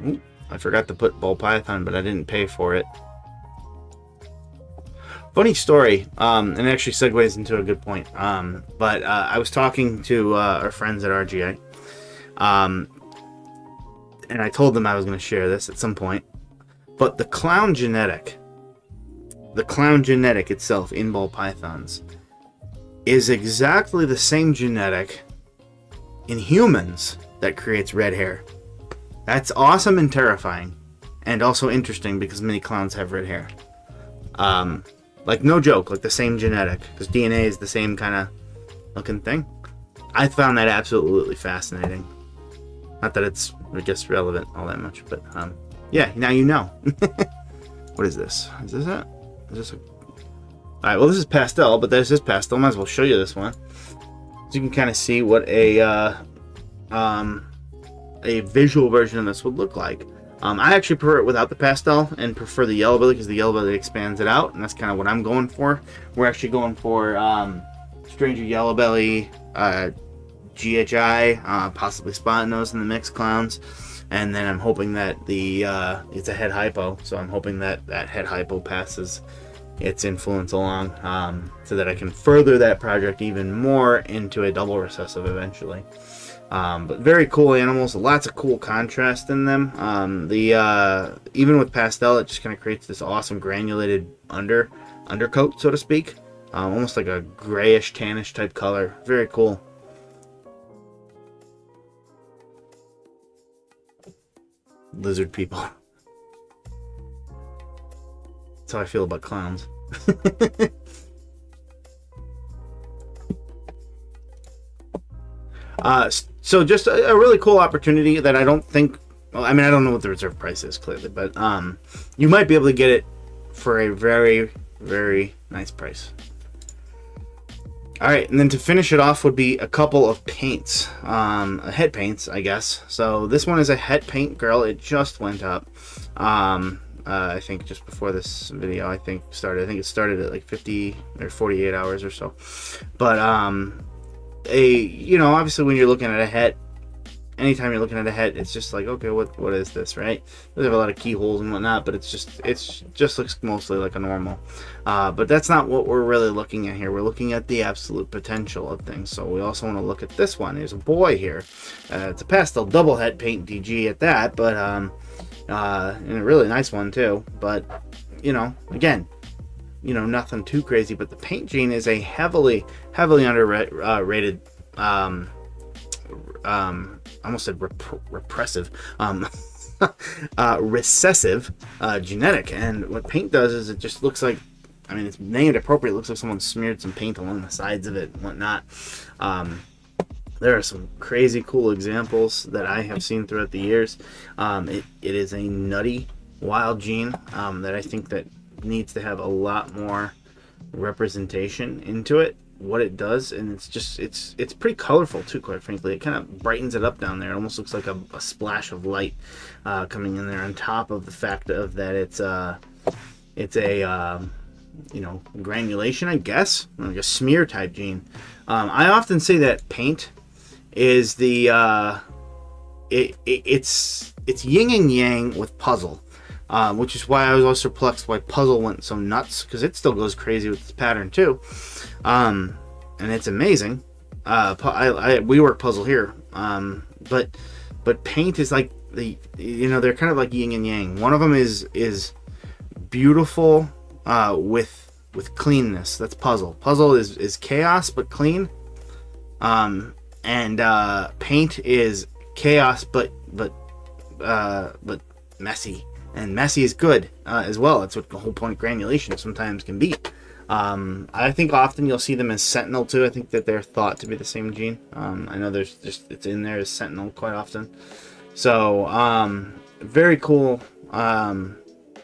Ooh, I forgot to put ball python, but I didn't pay for it. Funny story, and it actually segues into a good point. But I was talking to our friends at RGA, and I told them I was going to share this at some point. But the clown genetic itself in ball pythons is exactly the same genetic in humans that creates red hair. That's awesome and terrifying, and also interesting because many clowns have red hair. Like, no joke, like the same genetic, because DNA is the same kind of looking thing. I found that absolutely fascinating. Not that it's, I guess, relevant all that much, but yeah, now you know. What is this? Is this it? Is this a... Alright, well, this is pastel, but this is pastel. Might as well show you this one. So you can kind of see what a visual version of this would look like. I actually prefer it without the pastel and prefer the yellow belly because the yellow belly expands it out, and that's kind of what I'm going for. We're actually going for Stranger Yellow Belly, GHI, possibly Spot Nose in the mixed clowns, and then I'm hoping that it's a head hypo, so I'm hoping that head hypo passes its influence along, so that I can further that project even more into a double recessive eventually. But very cool animals, lots of cool contrast in them. Even with pastel, it just kind of creates this awesome granulated undercoat, so to speak. Almost like a grayish, tannish type color. Very cool. Lizard people. That's how I feel about clowns. So just a really cool opportunity that I don't think, well, I mean, I don't know what the reserve price is clearly, but you might be able to get it for a very, very nice price. All right, and then to finish it off would be a couple of paints, head paints, I guess. So this one is a head paint girl. It just went up. I think just before this video, I think it started at like 50 or 48 hours or so. But obviously when you're looking at a het, anytime you're looking at a het, it's just like, okay, what is this, right? They have a lot of keyholes and whatnot, but it just looks mostly like a normal. But that's not what we're really looking at here. We're looking at the absolute potential of things. So we also want to look at this one. There's a boy here. It's a pastel double het paint DG at that, but and a really nice one too. But again, nothing too crazy, but the paint gene is a heavily underrated, I almost said repressive, recessive genetic. And what paint does is it just looks like, I mean, it's named appropriate. It looks like someone smeared some paint along the sides of it and whatnot. There are some crazy cool examples that I have seen throughout the years. It is a nutty wild gene that I think that needs to have a lot more representation into it, what it does. And it's pretty colorful too, quite frankly. It kind of brightens it up down there. It almost looks like a splash of light coming in there, on top of the fact of that it's a granulation, I guess, like a smear type gene. I often say that paint is it's yin and yang with puzzle. Which is why I was also perplexed why Puzzle went so nuts, because it still goes crazy with this pattern too, and it's amazing. We work Puzzle here, but Paint is like they're kind of like yin and yang. One of them is beautiful with with cleanness. That's puzzle. Puzzle is chaos but clean. And paint is chaos but messy. And messy is good as well. That's what the whole point of granulation sometimes can be. I think often you'll see them as Sentinel too. I think that they're thought to be the same gene. I know there's just it's in there as Sentinel quite often. So very cool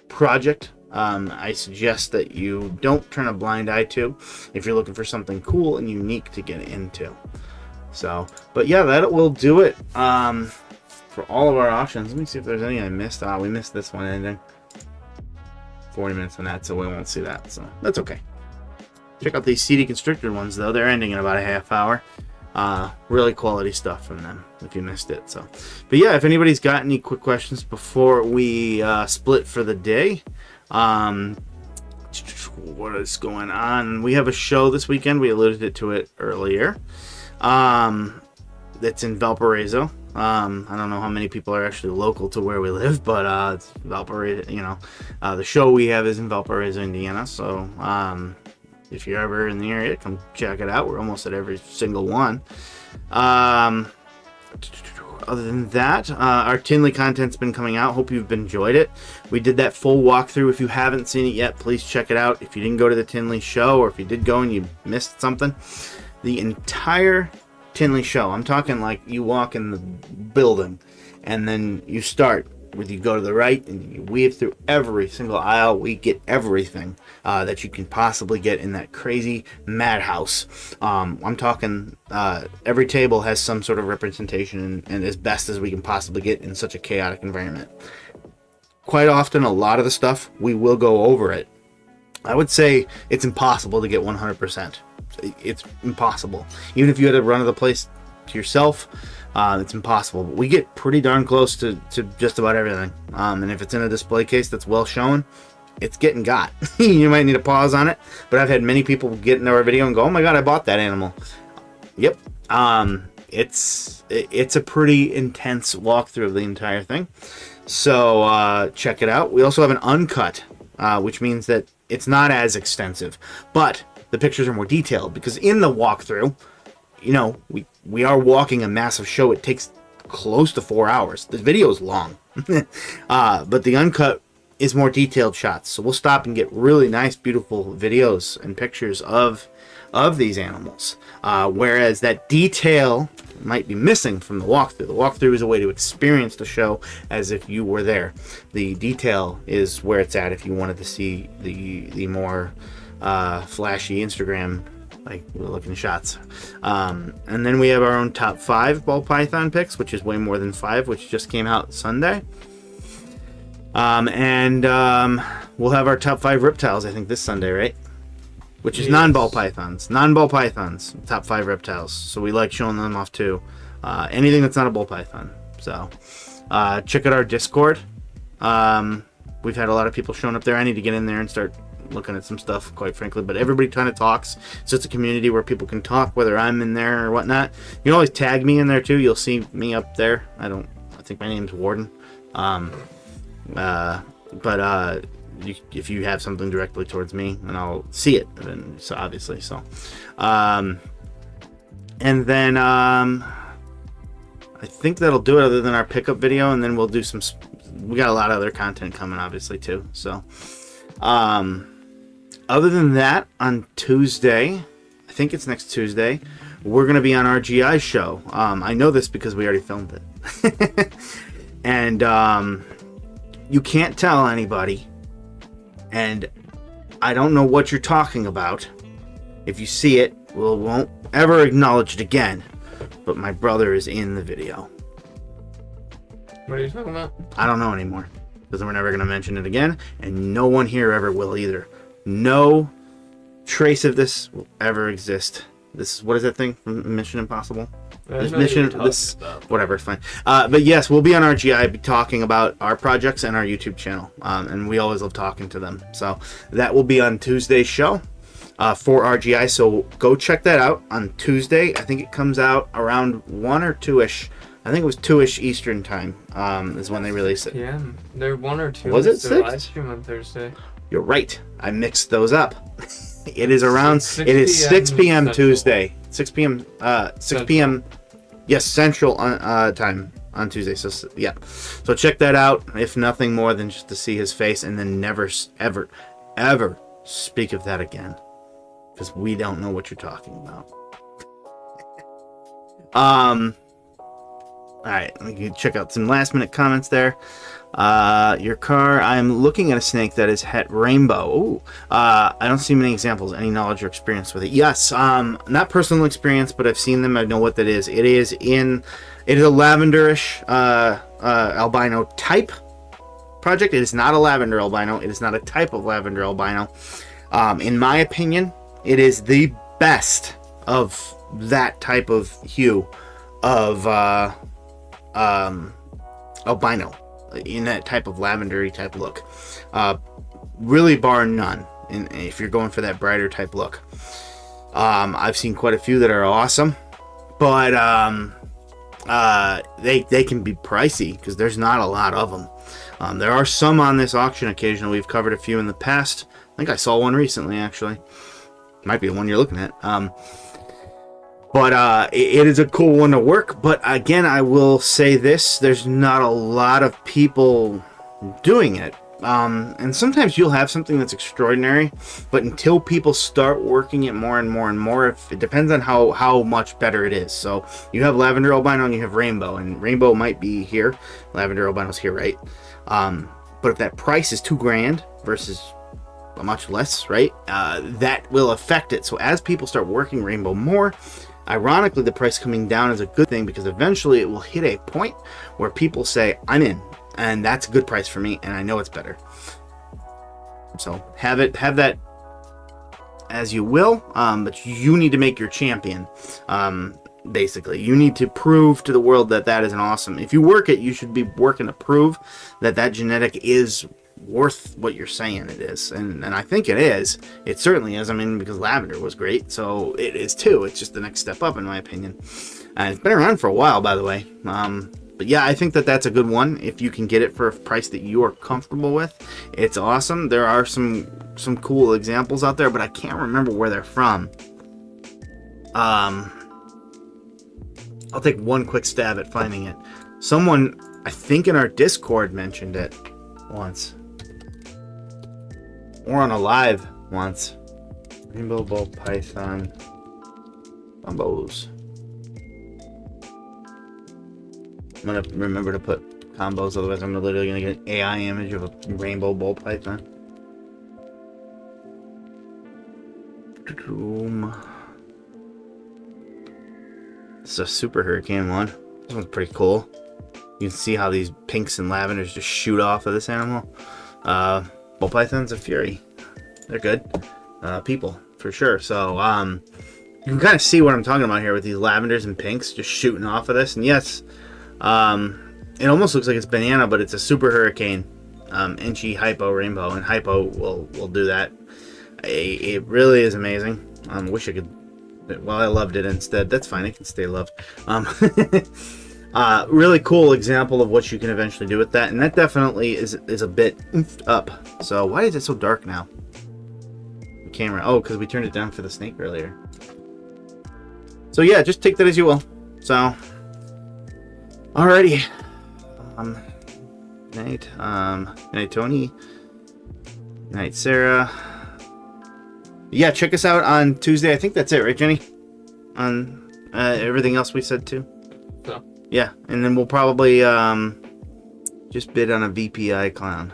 project. I suggest that you don't turn a blind eye to if you're looking for something cool and unique to get into. So, but yeah, that will do it for all of our auctions. Let me see if there's any I missed. We missed this one ending. 40 minutes on that, so we won't see that. So that's okay. Check out these CD Constrictor ones, though. They're ending in about a half hour. Really quality stuff from them if you missed it. So, but yeah, if anybody's got any quick questions before we split for the day, what is going on? We have a show this weekend. We alluded to it earlier. That's in Valparaiso. I don't know how many people are actually local to where we live, but it's Valparaiso. You know, the show we have is in Valparaiso, Indiana. So if you're ever in the area, come check it out. We're almost at every single one. Other than that, our Tinley content's been coming out. Hope you've enjoyed it. We did that full walkthrough. If you haven't seen it yet, please check it out. If you didn't go to the Tinley show, or if you did go and you missed something, the entire Tinley show, I'm talking like you walk in the building and then you start with, you go to the right and you weave through every single aisle. We get everything that you can possibly get in that crazy madhouse. I'm talking every table has some sort of representation and as best as we can possibly get in such a chaotic environment. Quite often, a lot of the stuff, we will go over it. I would say it's impossible to get 100%. It's impossible. Even if you had to run to the place to yourself, it's impossible. But we get pretty darn close to just about everything. And if it's in a display case that's well shown, it's getting got. You might need a pause on it. But I've had many people get into our video and go, "Oh my god, I bought that animal." Yep. It's a pretty intense walkthrough of the entire thing. So check it out. We also have an uncut, which means that it's not as extensive, but the pictures are more detailed, because in the walkthrough, you know, we are walking a massive show. It takes close to 4 hours. The video is long, but the uncut is more detailed shots. So we'll stop and get really nice, beautiful videos and pictures of these animals. Whereas that detail might be missing from the walkthrough. The walkthrough is a way to experience the show as if you were there. The detail is where it's at if you wanted to see the more flashy Instagram like looking shots. And then we have our own top 5 ball python picks, which is way more than 5, which just came out Sunday. And we'll have our top 5 reptiles, I think, this Sunday, right? Which is non-ball pythons. Non-ball pythons, top 5 reptiles. So we like showing them off too. Anything that's not a ball python. So check out our Discord. We've had a lot of people showing up there. I need to get in there and start looking at some stuff, quite frankly. But everybody kind of talks. So it's a community where people can talk, whether I'm in there or whatnot. You can always tag me in there too. You'll see me up there. I think my name's Warden. If you have something directly towards me, and I'll see it, and so obviously, so and then I think that'll do it, other than our pickup video, and then we'll do we got a lot of other content coming, obviously, too. So other than that, on Tuesday, I think it's next Tuesday, we're gonna be on our GI show. I know this because we already filmed it. And you can't tell anybody, and I don't know what you're talking about. If you see it, we won't ever acknowledge it again. But my brother is in the video. What are you talking about? I don't know anymore, because we're never going to mention it again, and no one here ever will either. No trace of this will ever exist. This is, what is that thing from Mission Impossible? Whatever, it's fine. But yes, we'll be on RGI, be talking about our projects and our YouTube channel, and we always love talking to them. So that will be on Tuesday's show for RGI. So go check that out on Tuesday. I think it comes out around 1 or 2ish I think it was 2ish Eastern time is when they released it. PM. They're 1 or 2. Was it their 6? live stream on Thursday. You're right. I mixed those up. It is around. 6 It is 6 p.m. Central. Tuesday. 6 p.m. 6 p.m. Yes, Central time on Tuesday. So yeah. So check that out. If nothing more than just to see his face, and then never ever speak of that again, because we don't know what you're talking about. All right, let me check out some last minute comments there. Your car, I'm looking at a snake that is het rainbow. Ooh, I don't see many examples. Any knowledge or experience with it? Yes, not personal experience, but I've seen them. I know what that is. It is a lavenderish albino type project. It is not a lavender albino. It is not a type of lavender albino. In my opinion, it is the best of that type of hue of albino, in that type of lavendery type look, really bar none. And if you're going for that brighter type look, I've seen quite a few that are awesome, but they can be pricey because there's not a lot of them. There are some on this auction occasionally. We've covered a few in the past. I think I saw one recently, actually. Might be the one you're looking at. But it is a cool one to work. But again, I will say this. There's not a lot of people doing it. And sometimes you'll have something that's extraordinary. But until people start working it more and more and more, it depends on how much better it is. So you have lavender albino and you have rainbow. And rainbow might be here. Lavender albino's here, right? But if that price is $2,000 versus a much less, right? That will affect it. So as people start working rainbow more, ironically, the price coming down is a good thing, because eventually it will hit a point where people say, I'm in, and that's a good price for me, and I know it's better. So have that as you will, but you need to make your champion. Basically, you need to prove to the world that is an awesome. If you work it, you should be working to prove that genetic is worth what you're saying it is, and I think it is. It certainly is. I mean, because lavender was great, so it is too. It's just the next step up, in my opinion. And it's been around for a while, by the way. But yeah, I think that's a good one. If you can get it for a price that you are comfortable with, it's awesome. There are some cool examples out there, but I can't remember where they're from. I'll take one quick stab at finding it. Someone, I think in our Discord, mentioned it once. Or on a live once. Rainbow ball python combos. I'm gonna remember to put combos, otherwise I'm literally gonna get an AI image of a rainbow ball python. This is a super hurricane one. This one's pretty cool. You can see how these pinks and lavenders just shoot off of this animal. Ball pythons of fury. They're good. People, for sure. So, you can kind of see what I'm talking about here with these lavenders and pinks just shooting off of this. And yes, it almost looks like it's banana, but it's a super hurricane. Inchy hypo rainbow, and hypo will do that. It really is amazing. Wish I could. Well, I loved it instead. That's fine. It can stay loved. Really cool example of what you can eventually do with that, and that definitely is a bit up. So why is it so dark now? The camera. Oh, because we turned it down for the snake earlier. So yeah, just take that as you will. So, alrighty. Night. Night, Tony. Night, Sarah. Yeah, check us out on Tuesday. I think that's it, right, Jenny? On everything else we said too. So. Yeah, and then we'll probably just bid on a VPI clown.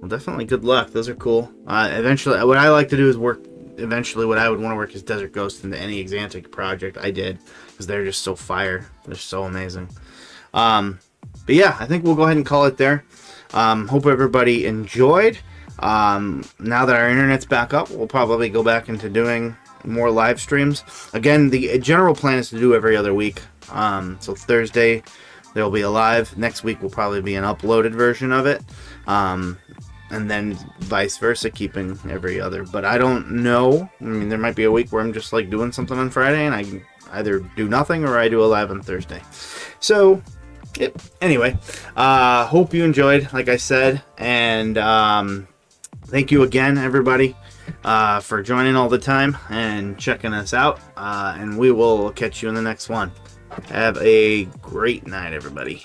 Well, definitely good luck. Those are cool. Eventually, what I like to do is work. Eventually, what I would want to work is Desert Ghost into any Exantic project I did, because they're just so fire. They're so amazing. But yeah, I think we'll go ahead and call it there. Hope everybody enjoyed. Now that our internet's back up, we'll probably go back into doing more live streams. Again, the general plan is to do every other week. So Thursday there'll be a live. Next week will probably be an uploaded version of it. And then vice versa, keeping every other. But I don't know. I mean, there might be a week where I'm just like doing something on Friday and I either do nothing or I do a live on Thursday. So Yep. Anyway, hope you enjoyed, like I said, and thank you again, everybody, for joining all the time and checking us out. And we will catch you in the next one. Have a great night, everybody.